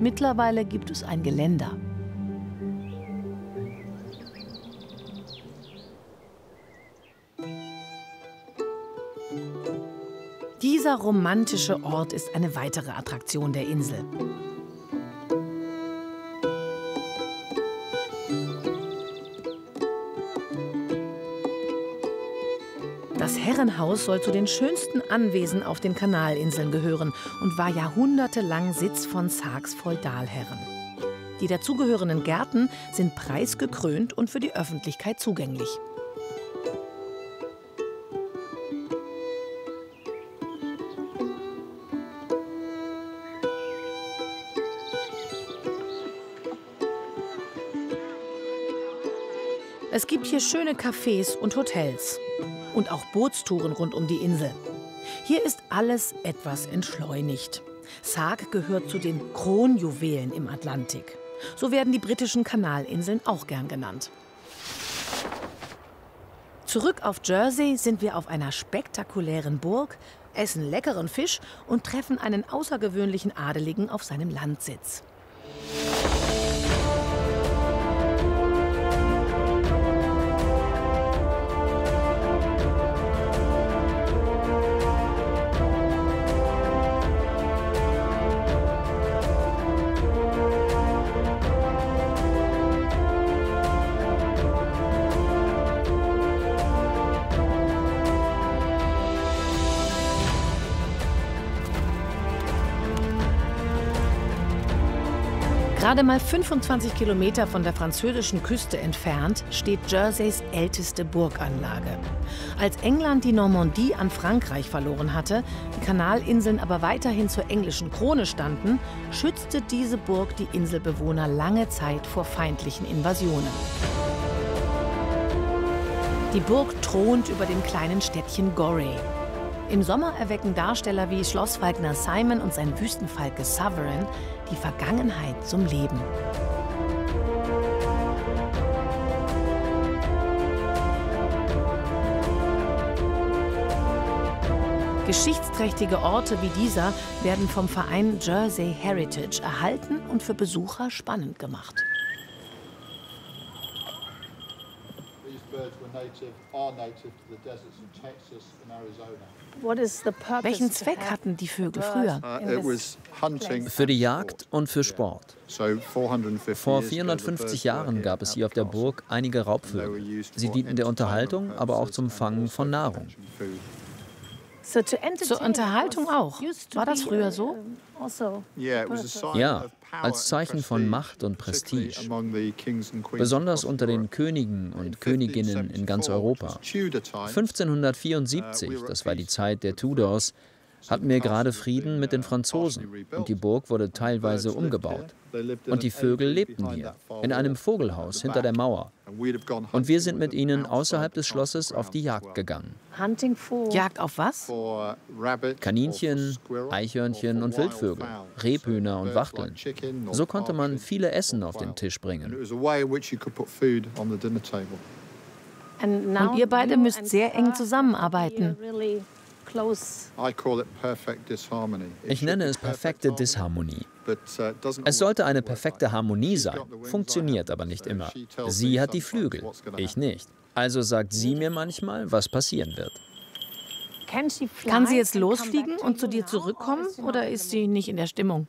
Mittlerweile gibt es ein Geländer. Dieser romantische Ort ist eine weitere Attraktion der Insel. Das Herrenhaus soll zu den schönsten Anwesen auf den Kanalinseln gehören und war jahrhundertelang Sitz von Sarks Feudalherren. Die dazugehörenden Gärten sind preisgekrönt und für die Öffentlichkeit zugänglich. Es gibt hier schöne Cafés und Hotels und auch Bootstouren rund um die Insel. Hier ist alles etwas entschleunigt. Sark gehört zu den Kronjuwelen im Atlantik. So werden die britischen Kanalinseln auch gern genannt. Zurück auf Jersey sind wir auf einer spektakulären Burg, essen leckeren Fisch und treffen einen außergewöhnlichen Adeligen auf seinem Landsitz. Gerade mal 25 Kilometer von der französischen Küste entfernt steht Jerseys älteste Burganlage. Als England die Normandie an Frankreich verloren hatte, die Kanalinseln aber weiterhin zur englischen Krone standen, schützte diese Burg die Inselbewohner lange Zeit vor feindlichen Invasionen. Die Burg thront über dem kleinen Städtchen Gorey. Im Sommer erwecken Darsteller wie Schlossfalkner Simon und sein Wüstenfalke Sovereign die Vergangenheit zum Leben. Geschichtsträchtige Orte wie dieser werden vom Verein Jersey Heritage erhalten und für Besucher spannend gemacht. Welchen Zweck hatten die Vögel früher? Für die Jagd und für Sport. Vor 450 Jahren gab es hier auf der Burg einige Raubvögel. Sie dienten der Unterhaltung, aber auch zum Fangen von Nahrung. Zur Unterhaltung auch. War das früher so? Ja, als Zeichen von Macht und Prestige. Besonders unter den Königen und Königinnen in ganz Europa. 1574, das war die Zeit der Tudors, hatten wir gerade Frieden mit den Franzosen und die Burg wurde teilweise umgebaut. Und die Vögel lebten hier, in einem Vogelhaus hinter der Mauer. Und wir sind mit ihnen außerhalb des Schlosses auf die Jagd gegangen. Jagd auf was? Kaninchen, Eichhörnchen und Wildvögel, Rebhühner und Wachteln. So konnte man viele Essen auf den Tisch bringen. Und ihr beide müsst sehr eng zusammenarbeiten. Ich nenne es perfekte Disharmonie. Es sollte eine perfekte Harmonie sein, funktioniert aber nicht immer. Sie hat die Flügel, ich nicht. Also sagt sie mir manchmal, was passieren wird. Kann sie jetzt losfliegen und zu dir zurückkommen oder ist sie nicht in der Stimmung?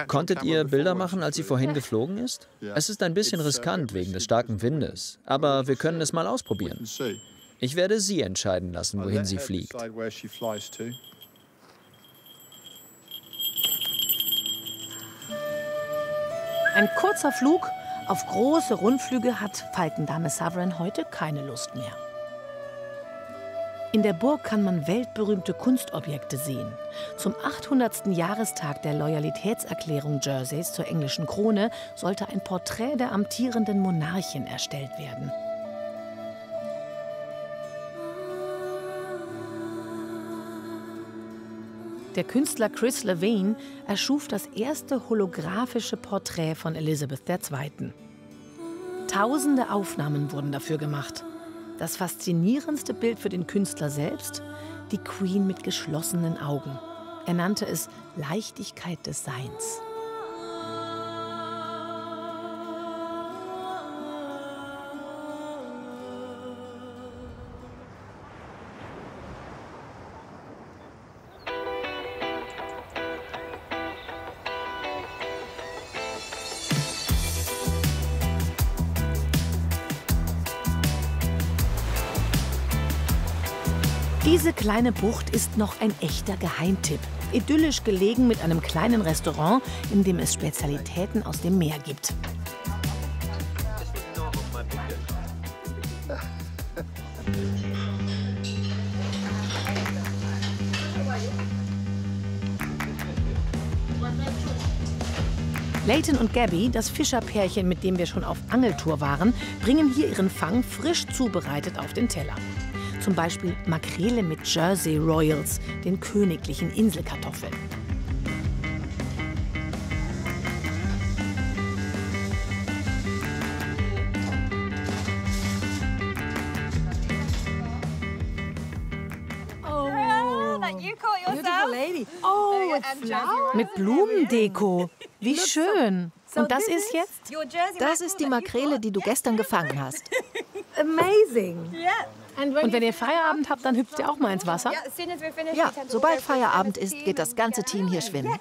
Konntet ihr Bilder machen, als sie vorhin geflogen ist? Es ist ein bisschen riskant wegen des starken Windes, aber wir können es mal ausprobieren. Ich werde sie entscheiden lassen, wohin sie fliegt. Ein kurzer Flug auf große Rundflüge hat Falkendame Sovereign heute keine Lust mehr. In der Burg kann man weltberühmte Kunstobjekte sehen. Zum 800. Jahrestag der Loyalitätserklärung Jerseys zur englischen Krone sollte ein Porträt der amtierenden Monarchin erstellt werden. Der Künstler Chris Levane erschuf das erste holographische Porträt von Elisabeth II. Tausende Aufnahmen wurden dafür gemacht. Das faszinierendste Bild für den Künstler selbst, die Queen mit geschlossenen Augen. Er nannte es Leichtigkeit des Seins. Diese kleine Bucht ist noch ein echter Geheimtipp. Idyllisch gelegen mit einem kleinen Restaurant, in dem es Spezialitäten aus dem Meer gibt. Leighton und Gabby, das Fischerpärchen, mit dem wir schon auf Angeltour waren, bringen hier ihren Fang frisch zubereitet auf den Teller. Zum Beispiel Makrele mit Jersey Royals, den königlichen Inselkartoffeln. Mit Blumendeko. Wie schön. Und das ist jetzt? Das ist die Makrele, die du gestern gefangen hast. Amazing. Und wenn ihr Feierabend habt, dann hüpft ihr auch mal ins Wasser? Ja, sobald Feierabend ist, geht das ganze Team hier schwimmen.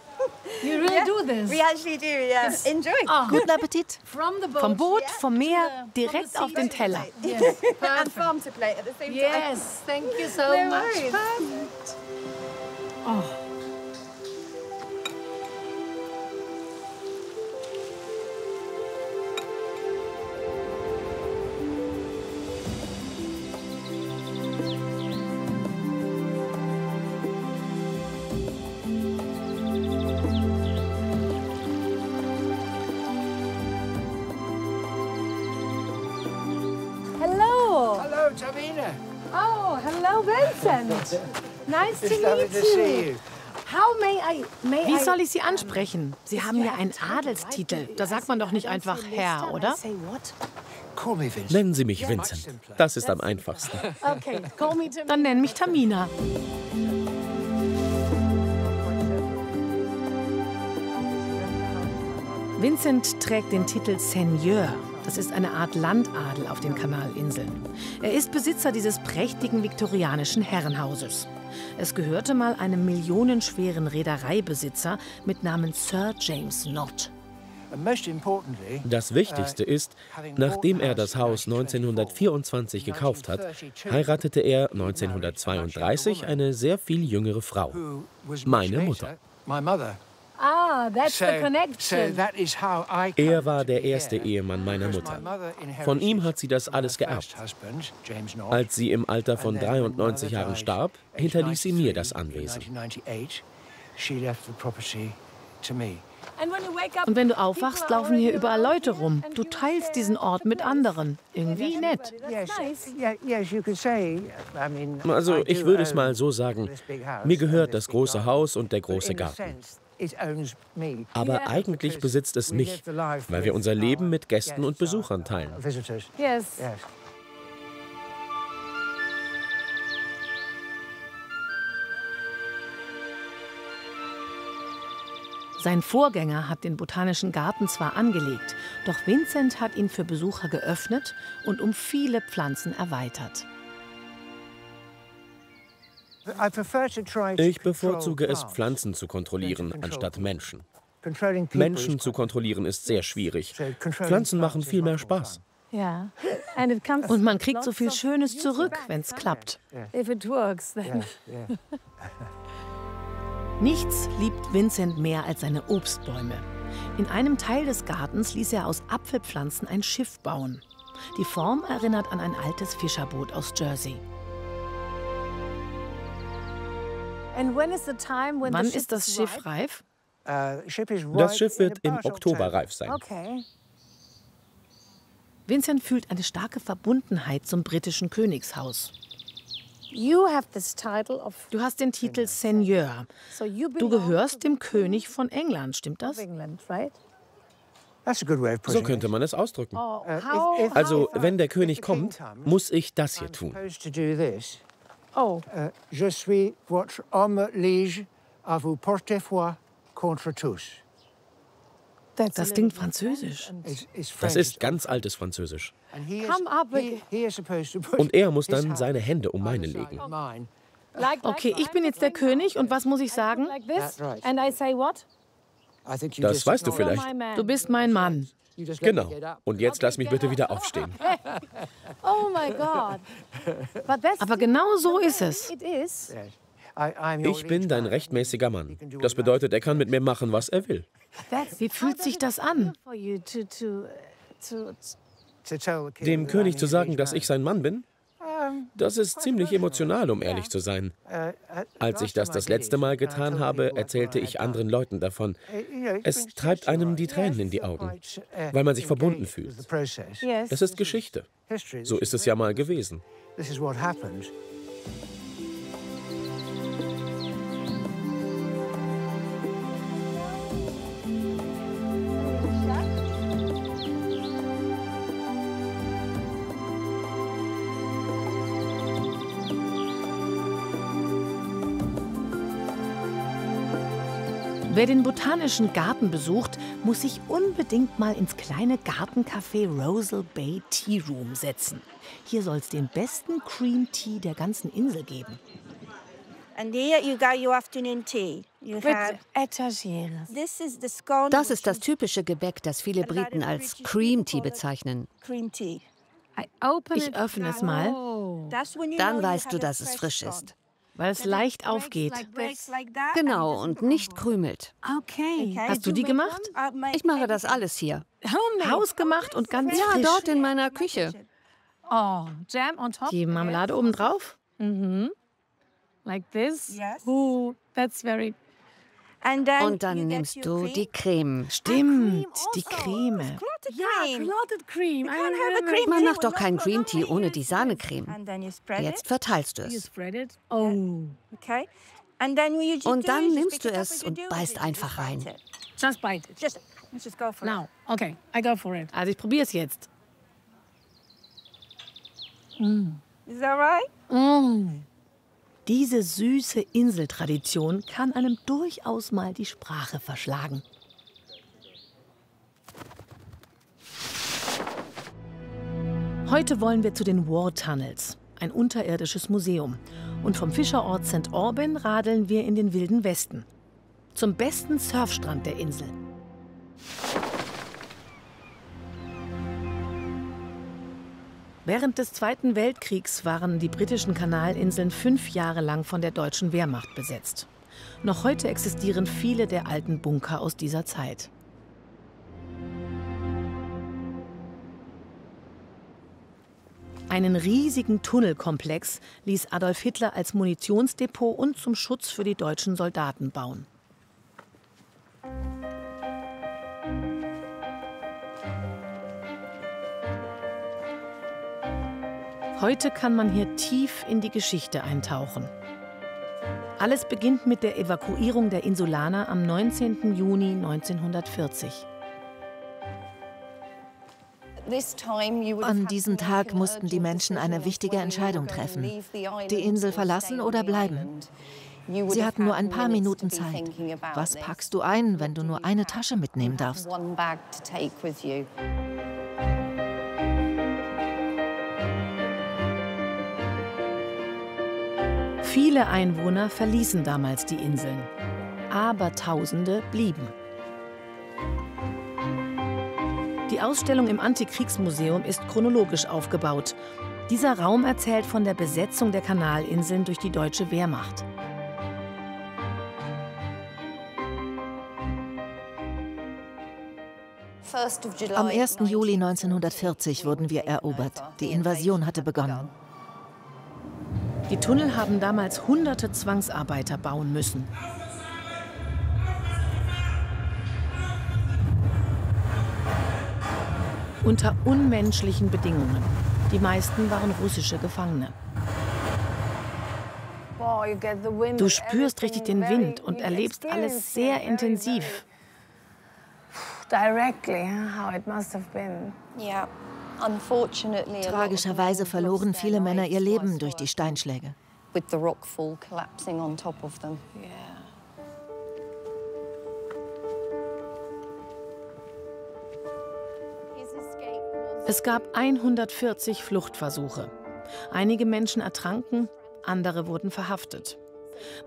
You really do this? We actually do, yeah. Enjoy. Guten Appetit. Vom Boot, vom Meer, direkt auf den Teller. And farm to plate at the same time. Yes, thank you so much. Perfect. Oh. Tamina. Oh, hello, Vincent. Nice to meet you. How may Wie soll ich Sie ansprechen? Sie haben ja einen Adelstitel. Da sagt man doch nicht einfach Herr, oder? Nennen Sie mich Vincent. Das ist am einfachsten. Okay, call me Tamina. Dann nenn mich Tamina. Vincent trägt den Titel Seigneur. Das ist eine Art Landadel auf den Kanalinseln. Er ist Besitzer dieses prächtigen viktorianischen Herrenhauses. Es gehörte mal einem millionenschweren Reedereibesitzer mit Namen Sir James Knott. Das Wichtigste ist, nachdem er das Haus 1924 gekauft hat, heiratete er 1932 eine sehr viel jüngere Frau, meine Mutter. That's the connection. Er war der erste Ehemann meiner Mutter. Von ihm hat sie das alles geerbt. Als sie im Alter von 93 Jahren starb, hinterließ sie mir das Anwesen. Und wenn du aufwachst, laufen hier überall Leute rum. Du teilst diesen Ort mit anderen. Irgendwie nett. Also, ich würde es mal so sagen, mir gehört das große Haus und der große Garten. Aber eigentlich besitzt es mich, weil wir unser Leben mit Gästen und Besuchern teilen. Yes. Sein Vorgänger hat den Botanischen Garten zwar angelegt, doch Vincent hat ihn für Besucher geöffnet und um viele Pflanzen erweitert. Ich bevorzuge es, Pflanzen zu kontrollieren, anstatt Menschen. Menschen zu kontrollieren ist sehr schwierig. Pflanzen machen viel mehr Spaß. Ja. Und man kriegt so viel Schönes zurück, wenn es klappt. If it works, then. Nichts liebt Vincent mehr als seine Obstbäume. In einem Teil des Gartens ließ er aus Apfelpflanzen ein Schiff bauen. Die Form erinnert an ein altes Fischerboot aus Jersey. Wann ist das Schiff reif? Das Schiff wird im Oktober reif sein. Vincent fühlt eine starke Verbundenheit zum britischen Königshaus. Du hast den Titel Seigneur. Du gehörst dem König von England, stimmt das? So könnte man es ausdrücken. Also, wenn der König kommt, muss ich das hier tun. Je suis votre homme liege à vous porter foi contre tous. Das klingt französisch. Das ist ganz altes Französisch. Und er muss dann seine Hände um meine legen. Okay, ich bin jetzt der König und was muss ich sagen? Das weißt du vielleicht. Du bist mein Mann. Genau. Und jetzt lass mich bitte wieder aufstehen. Oh mein Gott. Aber genau so ist es. Ich bin dein rechtmäßiger Mann. Das bedeutet, er kann mit mir machen, was er will. Wie fühlt sich das an? Dem König zu sagen, dass ich sein Mann bin? Das ist ziemlich emotional, um ehrlich zu sein. Als ich das letzte Mal getan habe, erzählte ich anderen Leuten davon. Es treibt einem die Tränen in die Augen, weil man sich verbunden fühlt. Es ist Geschichte. So ist es ja mal gewesen. Wer den Botanischen Garten besucht, muss sich unbedingt mal ins kleine Gartencafé Rosal Bay Tea Room setzen. Hier soll es den besten Cream Tea der ganzen Insel geben. Das ist das typische Gebäck, das viele Briten als Cream Tea bezeichnen. Ich öffne es mal. Dann weißt du, dass es frisch ist. Weil es leicht aufgeht. Genau, und nicht krümelt. Hast du die gemacht? Ich mache das alles hier. Hausgemacht und ganz frisch. Ja, dort in meiner Küche. Die Marmelade oben drauf? Like this? Yes. Ooh, that's very... Und dann nimmst du die Creme. Stimmt, die Creme. Clotted cream. Man macht doch keinen Cream Tea ohne die Sahnecreme. Jetzt verteilst du es. Oh. Und dann nimmst du es und beißt einfach rein. Just bite it. Just go for it. Now, okay, I go for it. Also ich probiere es jetzt. Is that right? Diese süße Inseltradition kann einem durchaus mal die Sprache verschlagen. Heute wollen wir zu den War Tunnels, ein unterirdisches Museum. Und vom Fischerort St. Aubin radeln wir in den Wilden Westen. Zum besten Surfstrand der Insel. Während des Zweiten Weltkriegs waren die britischen Kanalinseln 5 Jahre lang von der deutschen Wehrmacht besetzt. Noch heute existieren viele der alten Bunker aus dieser Zeit. Einen riesigen Tunnelkomplex ließ Adolf Hitler als Munitionsdepot und zum Schutz für die deutschen Soldaten bauen. Heute kann man hier tief in die Geschichte eintauchen. Alles beginnt mit der Evakuierung der Insulaner am 19. Juni 1940. An diesem Tag mussten die Menschen eine wichtige Entscheidung treffen: die Insel verlassen oder bleiben. Sie hatten nur ein paar Minuten Zeit. Was packst du ein, wenn du nur eine Tasche mitnehmen darfst? Viele Einwohner verließen damals die Inseln, aber Tausende blieben. Die Ausstellung im Antikriegsmuseum ist chronologisch aufgebaut. Dieser Raum erzählt von der Besetzung der Kanalinseln durch die deutsche Wehrmacht. Am 1. Juli 1940 wurden wir erobert. Die Invasion hatte begonnen. Die Tunnel haben damals hunderte Zwangsarbeiter bauen müssen. Unter unmenschlichen Bedingungen. Die meisten waren russische Gefangene. Du spürst richtig den Wind und erlebst alles sehr intensiv. Tragischerweise verloren viele Männer ihr Leben durch die Steinschläge. Es gab 140 Fluchtversuche. Einige Menschen ertranken, andere wurden verhaftet.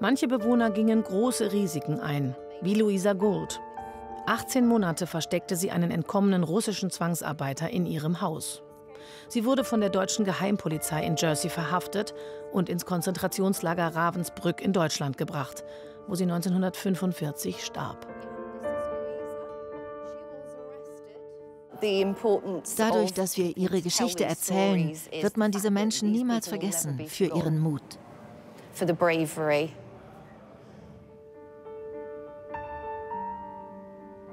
Manche Bewohner gingen große Risiken ein, wie Louisa Gould. 18 Monate versteckte sie einen entkommenen russischen Zwangsarbeiter in ihrem Haus. Sie wurde von der deutschen Geheimpolizei in Jersey verhaftet und ins Konzentrationslager Ravensbrück in Deutschland gebracht, wo sie 1945 starb. Dadurch, dass wir ihre Geschichte erzählen, wird man diese Menschen niemals vergessen für ihren Mut.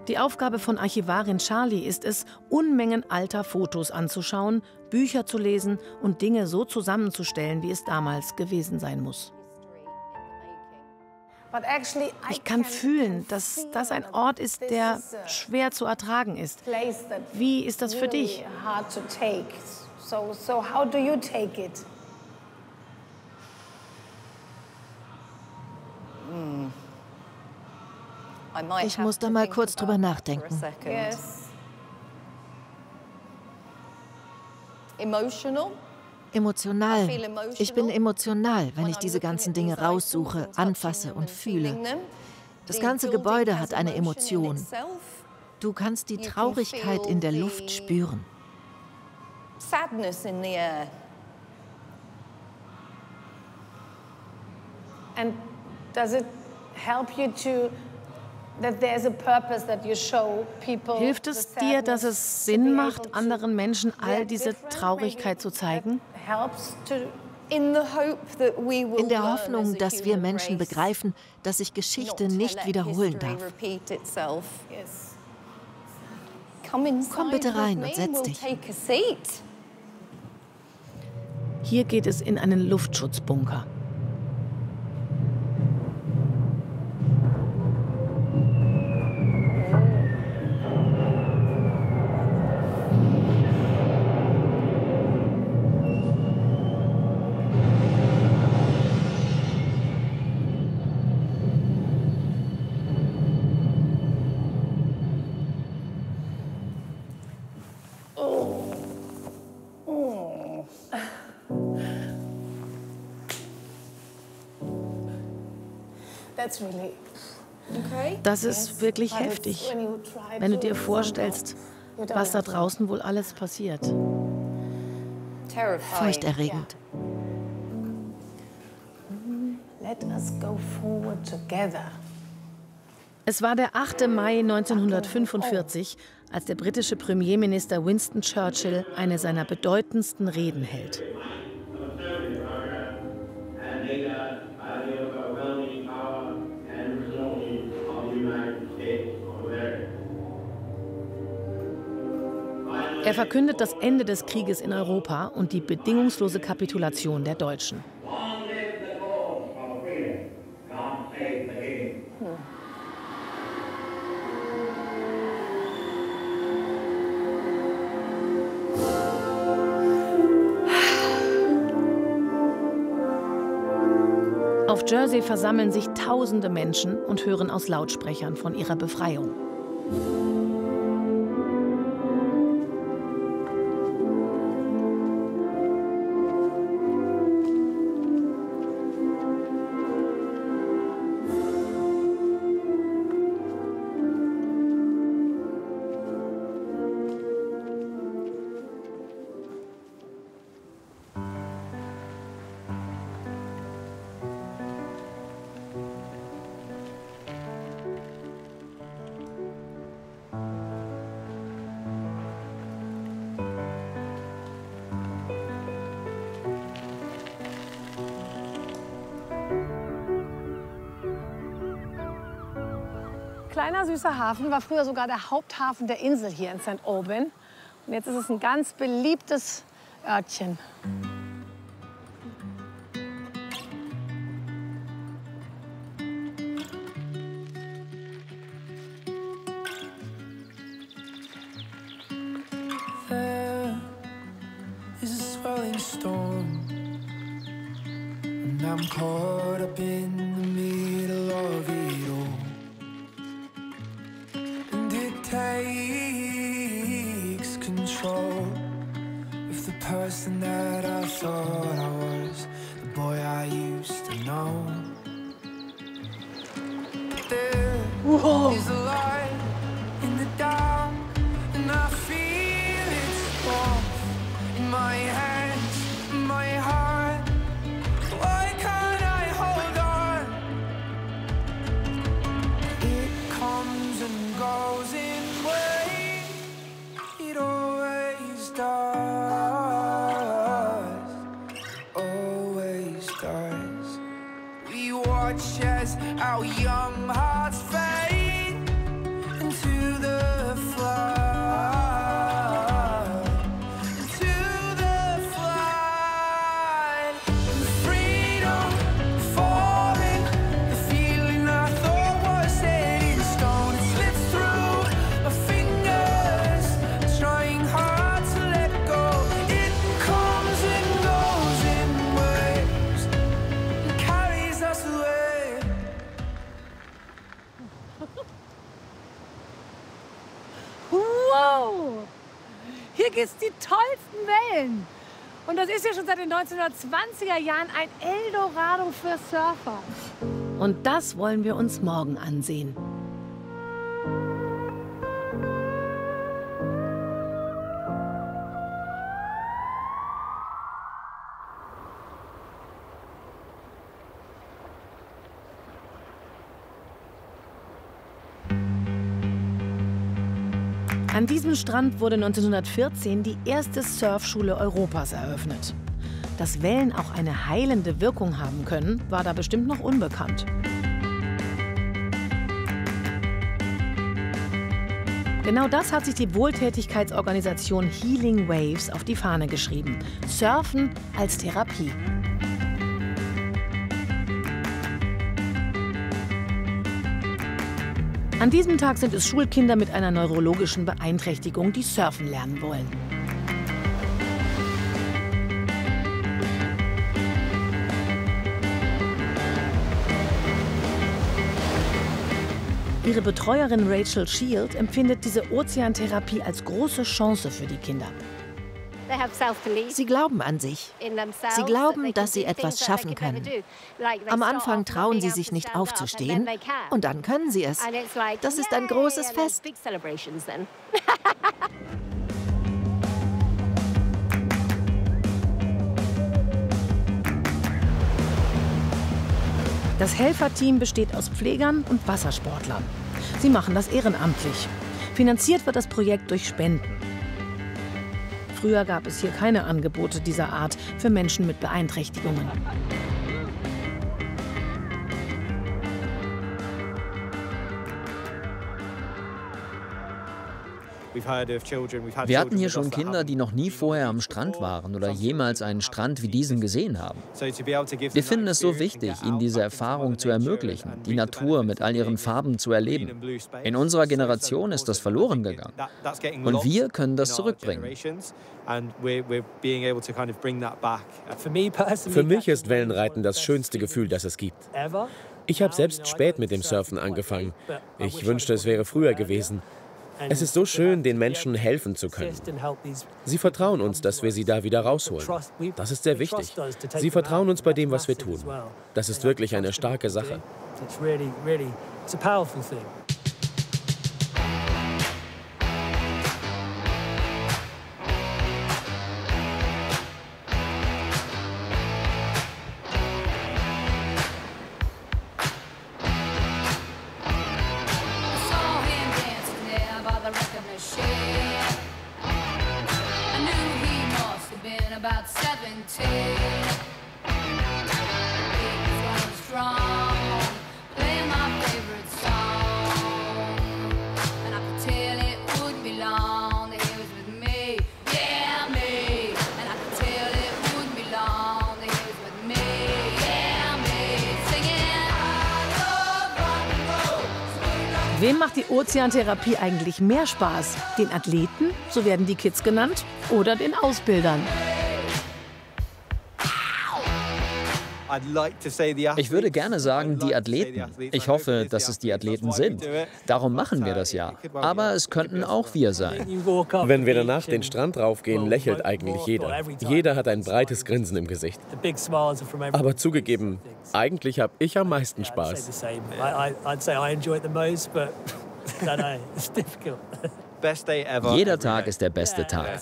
Die Aufgabe von Archivarin Charlie ist es, Unmengen alter Fotos anzuschauen, Bücher zu lesen und Dinge so zusammenzustellen, wie es damals gewesen sein muss. Ich kann fühlen, dass das ein Ort ist, der schwer zu ertragen ist. Wie ist das für dich? Ich muss da mal kurz drüber nachdenken. Emotional. Ich bin emotional, wenn ich diese ganzen Dinge raussuche, anfasse und fühle. Das ganze Gebäude hat eine Emotion. Du kannst die Traurigkeit in der Luft spüren. And does it help you to Hilft es dir, dass es Sinn macht, anderen Menschen all diese Traurigkeit zu zeigen? In der Hoffnung, dass wir Menschen begreifen, dass sich Geschichte nicht wiederholen darf. Komm bitte rein und setz dich. Hier geht es in einen Luftschutzbunker. Das ist wirklich heftig, wenn du dir vorstellst, was da draußen wohl alles passiert. Furchterregend. Es war der 8. Mai 1945, als der britische Premierminister Winston Churchill eine seiner bedeutendsten Reden hält. Er verkündet das Ende des Krieges in Europa und die bedingungslose Kapitulation der Deutschen. Auf Jersey versammeln sich tausende Menschen und hören aus Lautsprechern von ihrer Befreiung. kleiner, süßer Hafen, war früher sogar der Haupthafen der Insel hier in St. Aubin. Und jetzt ist es ein ganz beliebtes Örtchen. Storm, and I'm caught up in the middle of it all, and it takes control of the person that I thought I was, the boy I used to know. There is a light in the dark, and I feel its warmth in my hand. My heart, why can't I hold on? It comes and goes in waves, it always does, always does. We watch as our young hearts fade into the flood. Hier gibt's die tollsten Wellen. Und das ist ja schon seit den 1920er Jahren ein Eldorado für Surfer. Und das wollen wir uns morgen ansehen. An diesem Strand wurde 1914 die erste Surfschule Europas eröffnet. Dass Wellen auch eine heilende Wirkung haben können, war da bestimmt noch unbekannt. Genau das hat sich die Wohltätigkeitsorganisation Healing Waves auf die Fahne geschrieben. Surfen als Therapie. An diesem Tag sind es Schulkinder mit einer neurologischen Beeinträchtigung, die surfen lernen wollen. Ihre Betreuerin Rachel Shield empfindet diese Ozeantherapie als große Chance für die Kinder. Sie glauben an sich. Sie glauben, dass sie etwas schaffen können. Am Anfang trauen sie sich nicht aufzustehen und dann können sie es. Das ist ein großes Fest. Das Helferteam besteht aus Pflegern und Wassersportlern. Sie machen das ehrenamtlich. Finanziert wird das Projekt durch Spenden. Früher gab es hier keine Angebote dieser Art für Menschen mit Beeinträchtigungen. Wir hatten hier schon Kinder, die noch nie vorher am Strand waren oder jemals einen Strand wie diesen gesehen haben. Wir finden es so wichtig, ihnen diese Erfahrung zu ermöglichen, die Natur mit all ihren Farben zu erleben. In unserer Generation ist das verloren gegangen. Und wir können das zurückbringen. Für mich ist Wellenreiten das schönste Gefühl, das es gibt. Ich habe selbst spät mit dem Surfen angefangen. Ich wünschte, es wäre früher gewesen. Es ist so schön, den Menschen helfen zu können. Sie vertrauen uns, dass wir sie da wieder rausholen. Das ist sehr wichtig. Sie vertrauen uns bei dem, was wir tun. Das ist wirklich eine starke Sache. Strong, play my favorite song. Wem macht die Ozeantherapie eigentlich mehr Spaß? Den Athleten, so werden die Kids genannt, oder den Ausbildern? Ich würde gerne sagen, die Athleten. Ich hoffe, dass es die Athleten sind. Darum machen wir das ja. Aber es könnten auch wir sein. Wenn wir danach den Strand raufgehen, lächelt eigentlich jeder. Jeder hat ein breites Grinsen im Gesicht. Aber zugegeben, eigentlich habe ich am meisten Spaß. Jeder Tag ist der beste Tag.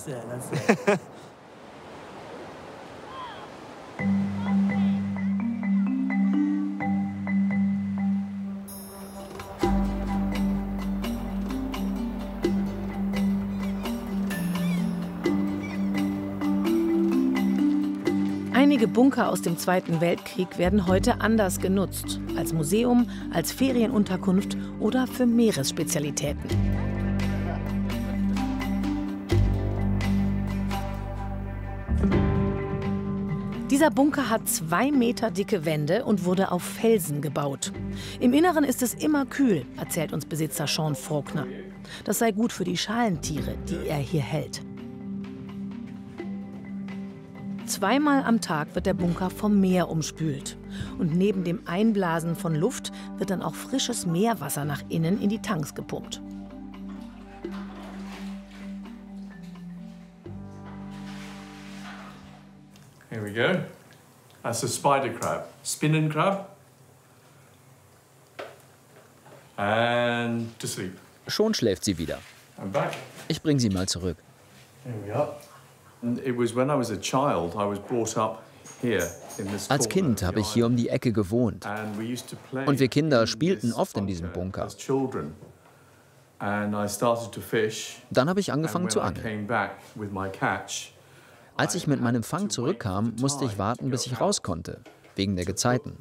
Einige Bunker aus dem Zweiten Weltkrieg werden heute anders genutzt. Als Museum, als Ferienunterkunft oder für Meeresspezialitäten. Dieser Bunker hat 2 Meter dicke Wände und wurde auf Felsen gebaut. Im Inneren ist es immer kühl, erzählt uns Besitzer Sean Faulkner. Das sei gut für die Schalentiere, die er hier hält. 2-mal am Tag wird der Bunker vom Meer umspült. Und neben dem Einblasen von Luft wird dann auch frisches Meerwasser nach innen in die Tanks gepumpt. Here we go. That's a spider crab. Spinning crab. And to sleep. Schon schläft sie wieder. I'm back. Ich bringe sie mal zurück. Here we are. Als Kind habe ich hier um die Ecke gewohnt. Und wir Kinder spielten oft in diesem Bunker. Dann habe ich angefangen zu angeln. Als ich mit meinem Fang zurückkam, musste ich warten, bis ich raus konnte, wegen der Gezeiten.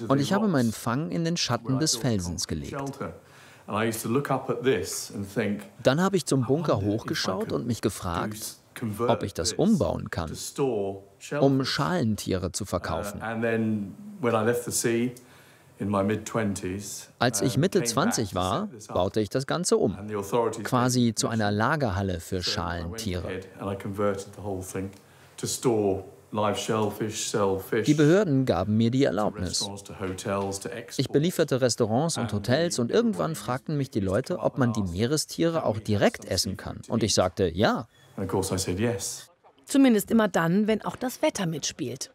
Und ich habe meinen Fang in den Schatten des Felsens gelegt. Dann habe ich zum Bunker hochgeschaut und mich gefragt, ob ich das umbauen kann, um Schalentiere zu verkaufen. Als ich Mitte 20 war, baute ich das Ganze um, quasi zu einer Lagerhalle für Schalentiere. Die Behörden gaben mir die Erlaubnis. Ich belieferte Restaurants und Hotels und irgendwann fragten mich die Leute, ob man die Meerestiere auch direkt essen kann. Und ich sagte, ja. Zumindest immer dann, wenn auch das Wetter mitspielt.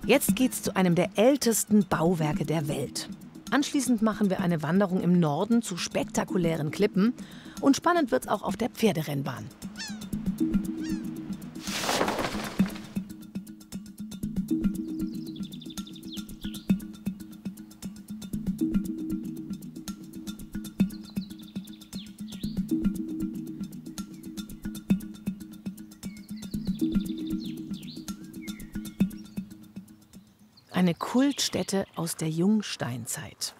Jetzt geht's zu einem der ältesten Bauwerke der Welt. Anschließend machen wir eine Wanderung im Norden zu spektakulären Klippen. Und spannend wird's auch auf der Pferderennbahn. Eine Kultstätte aus der Jungsteinzeit.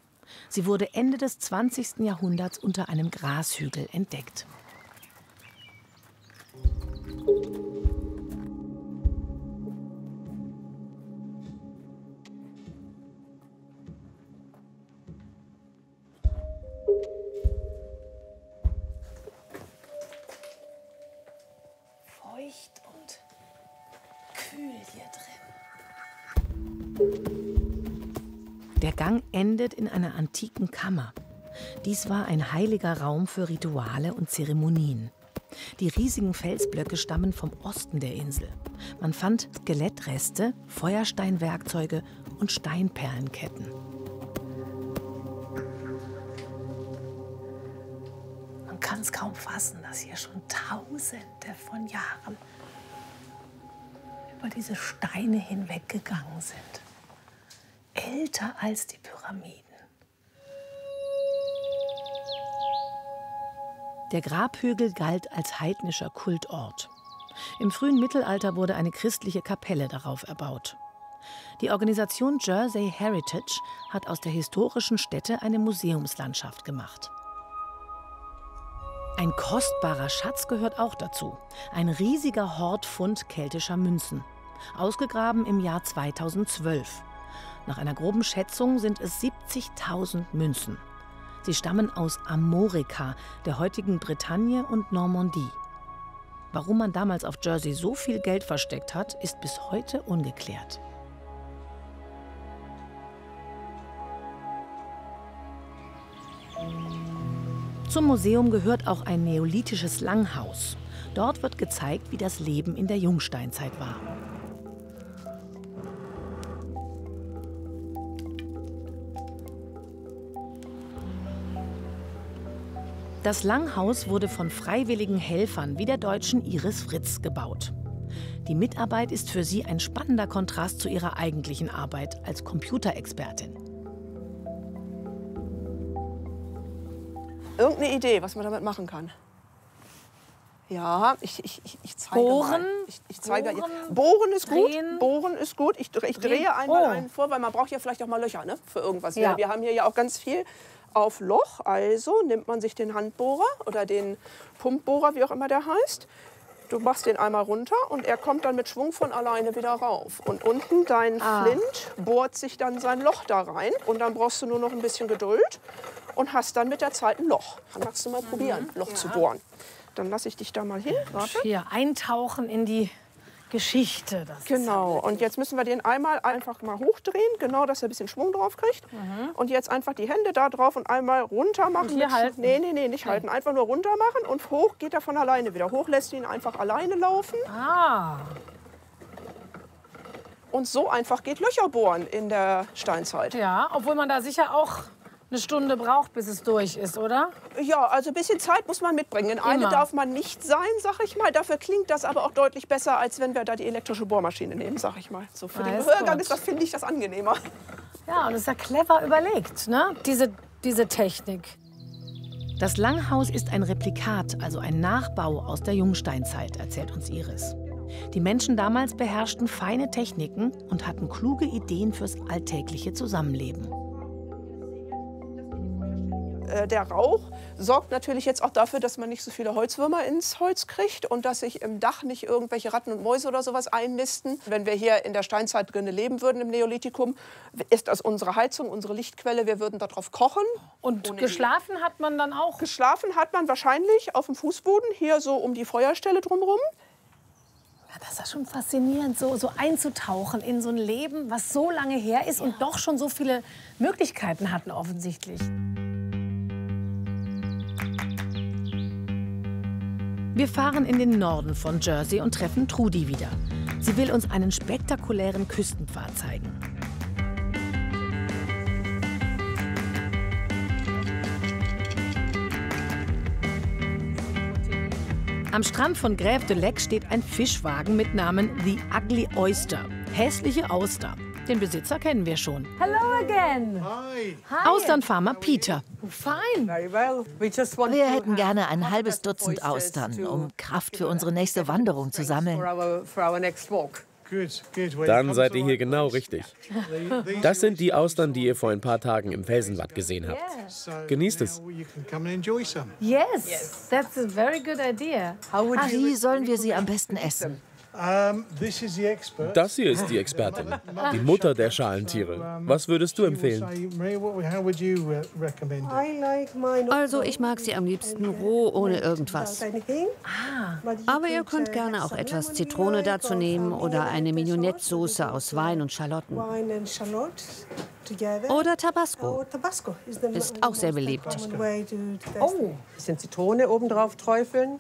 Sie wurde Ende des 20. Jahrhunderts unter einem Grashügel entdeckt. Feucht und kühl hier drin. Der Gang endet in einer antiken Kammer. Dies war ein heiliger Raum für Rituale und Zeremonien. Die riesigen Felsblöcke stammen vom Osten der Insel. Man fand Skelettreste, Feuersteinwerkzeuge und Steinperlenketten. Man kann es kaum fassen, dass hier schon Tausende von Jahren über diese Steine hinweggegangen sind. Älter als die Pyramiden. Der Grabhügel galt als heidnischer Kultort. Im frühen Mittelalter wurde eine christliche Kapelle darauf erbaut. Die Organisation Jersey Heritage hat aus der historischen Stätte eine Museumslandschaft gemacht. Ein kostbarer Schatz gehört auch dazu. Ein riesiger Hortfund keltischer Münzen. Ausgegraben im Jahr 2012. Nach einer groben Schätzung sind es 70.000 Münzen. Sie stammen aus Armorica, der heutigen Bretagne und Normandie. Warum man damals auf Jersey so viel Geld versteckt hat, ist bis heute ungeklärt. Zum Museum gehört auch ein neolithisches Langhaus. Dort wird gezeigt, wie das Leben in der Jungsteinzeit war. Das Langhaus wurde von freiwilligen Helfern wie der deutschen Iris Fritz gebaut. Die Mitarbeit ist für sie ein spannender Kontrast zu ihrer eigentlichen Arbeit als Computerexpertin. Irgendeine Idee, was man damit machen kann? Ja, ich zeige Bohren? mal. Ich zeige Bohren ist gut. Bohren ist gut. Ich drehe einmal einen vor, weil man braucht ja vielleicht auch mal Löcher, ne, für irgendwas. Ja. Wir haben hier ja auch ganz viel auf Loch. Also nimmt man sich den Handbohrer oder den Pumpbohrer, wie auch immer der heißt. Du machst den einmal runter und er kommt dann mit Schwung von alleine wieder rauf. Und unten dein Flint bohrt sich dann sein Loch da rein. Und dann brauchst du nur noch ein bisschen Geduld und hast dann mit der Zeit ein Loch. Dann magst du mal probieren, Loch zu bohren. Dann lasse ich dich da mal hin. Warte. Hier eintauchen in die Geschichte. Das genau. Und jetzt müssen wir den einmal einfach mal hochdrehen, genau, dass er ein bisschen Schwung drauf kriegt. Und jetzt einfach die Hände da drauf und einmal runter machen. Und hier halten? Nee, nicht halten. Einfach nur runter machen und hoch geht er von alleine wieder. Hoch lässt du ihn einfach alleine laufen. Und so einfach geht Löcher bohren in der Steinzeit. Ja, obwohl man da sicher auch eine Stunde braucht, bis es durch ist, oder? Ja, also ein bisschen Zeit muss man mitbringen. Eine darf man nicht sein, sag ich mal. Dafür klingt das aber auch deutlich besser, als wenn wir da die elektrische Bohrmaschine nehmen, sag ich mal. So für den Gehörgang ist das, finde ich, das angenehmer. Ja, und das ist ja clever überlegt, ne? Diese Technik. Das Langhaus ist ein Replikat, also ein Nachbau aus der Jungsteinzeit, erzählt uns Iris. Die Menschen damals beherrschten feine Techniken und hatten kluge Ideen fürs alltägliche Zusammenleben. Der Rauch sorgt natürlich jetzt auch dafür, dass man nicht so viele Holzwürmer ins Holz kriegt und dass sich im Dach nicht irgendwelche Ratten und Mäuse oder sowas einnisten. Wenn wir hier in der Steinzeit drin leben würden, im Neolithikum, ist das unsere Heizung, unsere Lichtquelle. Wir würden darauf kochen. Und geschlafen hat man dann auch? Geschlafen hat man wahrscheinlich auf dem Fußboden, hier so um die Feuerstelle drumherum. Ja, das ist ja schon faszinierend, so einzutauchen in so ein Leben, was so lange her ist und doch schon so viele Möglichkeiten hatten offensichtlich. Wir fahren in den Norden von Jersey und treffen Trudi wieder. Sie will uns einen spektakulären Küstenpfad zeigen. Am Strand von Grève de Lec steht ein Fischwagen mit Namen The Ugly Oyster. Hässliche Auster. Den Besitzer kennen wir schon. Hello again. Hi. Austernfarmer Peter. Fine. Wir hätten gerne ein halbes Dutzend Austern, um Kraft für unsere nächste Wanderung zu sammeln. Dann seid ihr hier genau richtig. Das sind die Austern, die ihr vor ein paar Tagen im Felsenwatt gesehen habt. Genießt es. Yes, that's a very good idea. Wie sollen wir sie am besten essen? Das hier ist die Expertin, die Mutter der Schalentiere. Was würdest du empfehlen? Also ich mag sie am liebsten roh, ohne irgendwas. Aber ihr könnt gerne auch etwas Zitrone dazu nehmen oder eine Mignonette-Soße aus Wein und Schalotten. Oder Tabasco. Ist auch sehr beliebt. Oh, ein bisschen Zitrone oben drauf träufeln.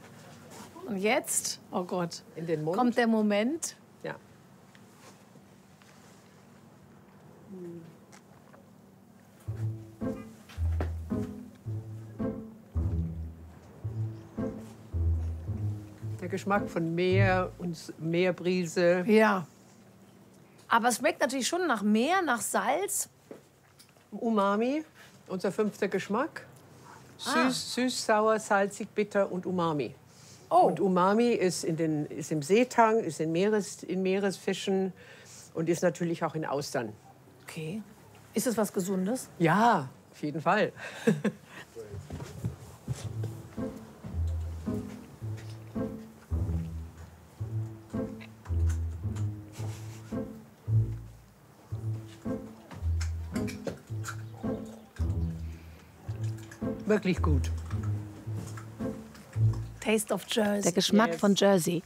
Und jetzt, oh Gott, in den Mund. Kommt der Moment. Ja. Der Geschmack von Meer und Meerbrise. Ja. Aber es schmeckt natürlich schon nach Meer, nach Salz. Umami, unser 5. Geschmack. Süß, sauer, salzig, bitter und Umami. Oh. Und Umami ist im Seetang, ist in Meeresfischen und ist natürlich auch in Austern. Okay. Ist es was Gesundes? Ja, auf jeden Fall. Wirklich gut. Taste of Jersey. Der Geschmack von Jersey.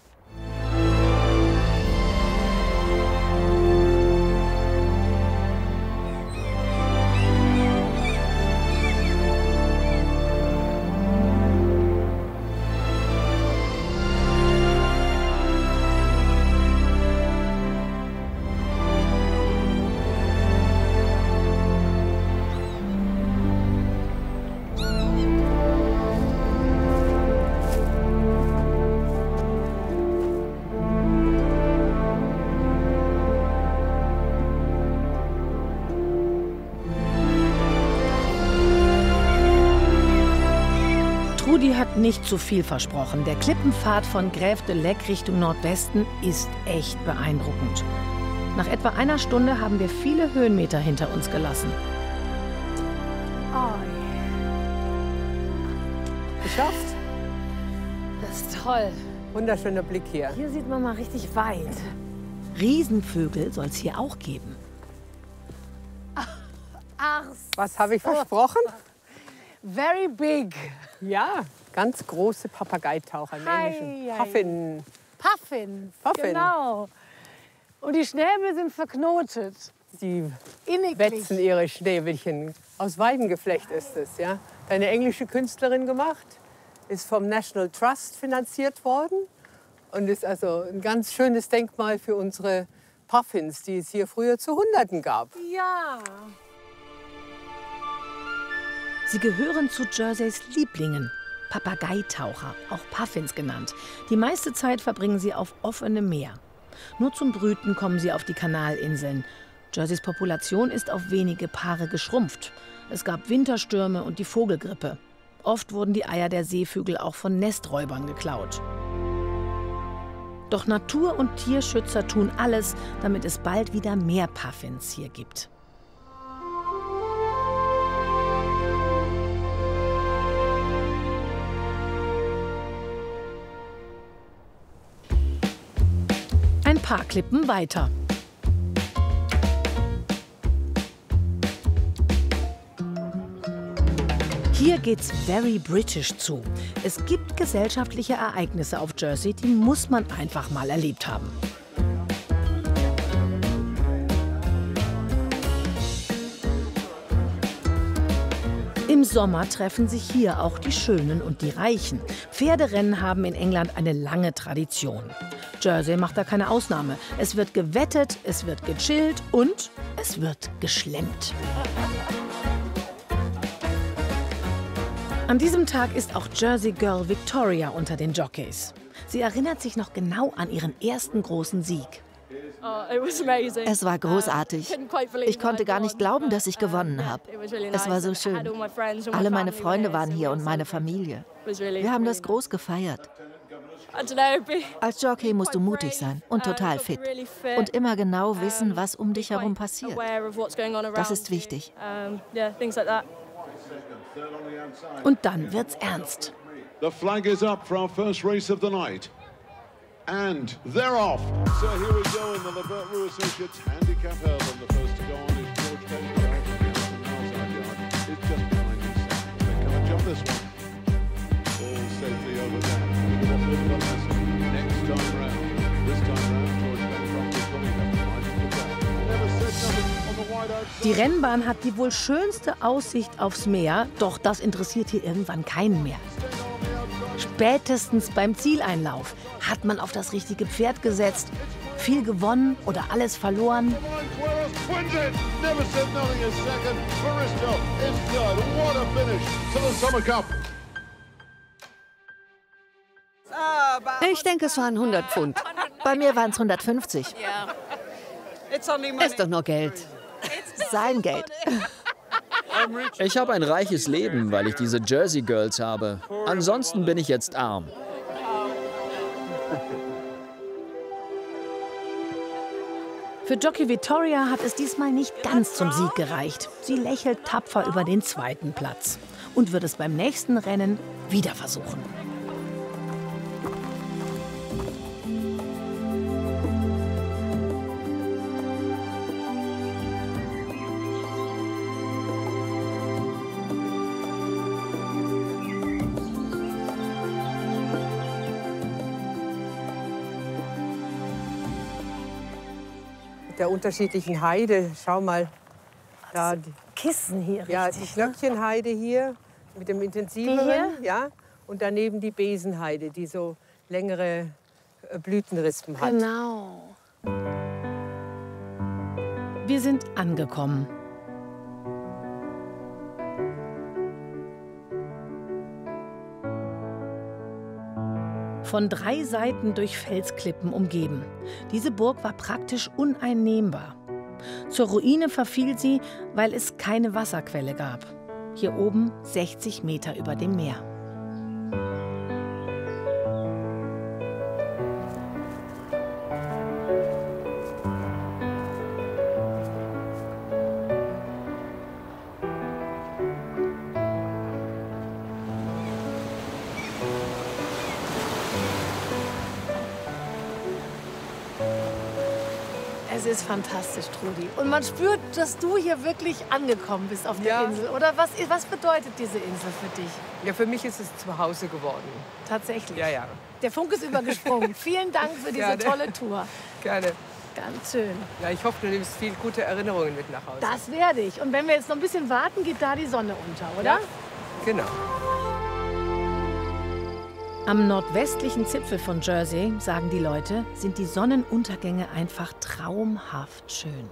Trudy hat nicht zu viel versprochen. Der Klippenpfad von Grève de Lec Richtung Nordwesten ist echt beeindruckend. Nach etwa einer Stunde haben wir viele Höhenmeter hinter uns gelassen. Oh, geschafft. Das ist toll. Wunderschöner Blick hier. Hier sieht man mal richtig weit. Riesenvögel soll es hier auch geben. Ach, was habe ich versprochen? Very big. Ja, ganz große Papageitaucher, männlichen Puffin. Puffins, Puffin. Genau. Und die Schnäbel sind verknotet. Die inniglich wetzen ihre Schnäbelchen. Aus Weidengeflecht ist es, ja. Eine englische Künstlerin gemacht, ist vom National Trust finanziert worden und ist also ein ganz schönes Denkmal für unsere Puffins, die es hier früher zu Hunderten gab. Ja. Sie gehören zu Jerseys Lieblingen, Papageitaucher, auch Puffins genannt. Die meiste Zeit verbringen sie auf offenem Meer. Nur zum Brüten kommen sie auf die Kanalinseln. Jerseys Population ist auf wenige Paare geschrumpft. Es gab Winterstürme und die Vogelgrippe. Oft wurden die Eier der Seevögel auch von Nesträubern geklaut. Doch Natur- und Tierschützer tun alles, damit es bald wieder mehr Puffins hier gibt. Ein paar Klippen weiter. Hier geht's very British zu. Es gibt gesellschaftliche Ereignisse auf Jersey, die muss man einfach mal erlebt haben. Im Sommer treffen sich hier auch die Schönen und die Reichen. Pferderennen haben in England eine lange Tradition. Jersey macht da keine Ausnahme. Es wird gewettet, es wird gechillt und es wird geschlemmt. An diesem Tag ist auch Jersey Girl Victoria unter den Jockeys. Sie erinnert sich noch genau an ihren ersten großen Sieg. Es war großartig. Ich konnte gar nicht glauben, dass ich gewonnen habe. Es war so schön. Alle meine Freunde waren hier und meine Familie. Wir haben das groß gefeiert. Als Jockey musst du mutig sein und total fit. Und immer genau wissen, was um dich herum passiert. Das ist wichtig. Und dann wird's ernst. The flag is up for our first race of the night. And they're off. So here we go in the Levert Roux Associates handicap hurdle. And the first to go on is George Baker. It's just behind himself. They're going to jump this one. All safely over there. Next time round. This time round, George Baker is going to have never said nothing on the wide-eyed. Die Rennbahn hat die wohl schönste Aussicht aufs Meer, doch das interessiert hier irgendwann keinen mehr. Spätestens beim Zieleinlauf hat man auf das richtige Pferd gesetzt, viel gewonnen oder alles verloren. Ich denke, es waren 100 Pfund. Bei mir waren es 150. Ist doch nur Geld. Sein Geld. Ich habe ein reiches Leben, weil ich diese Jersey Girls habe. Ansonsten bin ich jetzt arm. Für Jockey Victoria hat es diesmal nicht ganz zum Sieg gereicht. Sie lächelt tapfer über den zweiten Platz und wird es beim nächsten Rennen wieder versuchen. Mit der unterschiedlichen Heide. Schau mal. Da die Kissen hier. Ja, die Knöckchenheide hier mit dem intensiveren. Ja. Und daneben die Besenheide, die so längere Blütenrispen hat. Genau. Wir sind angekommen. Von 3 Seiten durch Felsklippen umgeben. Diese Burg war praktisch uneinnehmbar. Zur Ruine verfiel sie, weil es keine Wasserquelle gab. Hier oben 60 Meter über dem Meer. Es ist fantastisch, Trudi. Und man spürt, dass du hier wirklich angekommen bist auf der Insel. Oder was bedeutet diese Insel für dich? Ja, für mich ist es zu Hause geworden. Tatsächlich? Ja, ja. Der Funk ist übergesprungen. Vielen Dank für diese tolle Tour. Gerne. Ganz schön. Ja, ich hoffe, du nimmst viel gute Erinnerungen mit nach Hause. Das werde ich. Und wenn wir jetzt noch ein bisschen warten, geht da die Sonne unter, oder? Ja, genau. Am nordwestlichen Zipfel von Jersey, sagen die Leute, sind die Sonnenuntergänge einfach traumhaft schön.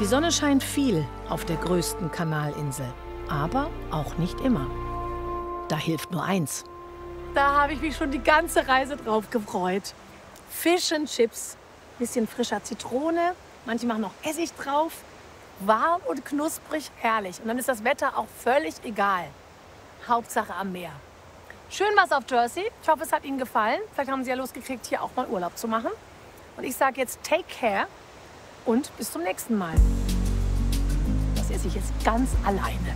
Die Sonne scheint viel auf der größten Kanalinsel, aber auch nicht immer. Da hilft nur eins. Da habe ich mich schon die ganze Reise drauf gefreut. Fish and Chips, bisschen frischer Zitrone, manche machen noch Essig drauf. Warm und knusprig, herrlich. Und dann ist das Wetter auch völlig egal. Hauptsache am Meer. Schön was auf Jersey. Ich hoffe, es hat Ihnen gefallen. Vielleicht haben Sie ja Lust gekriegt, hier auch mal Urlaub zu machen. Und ich sage jetzt take care und bis zum nächsten Mal. Das esse ich jetzt ganz alleine.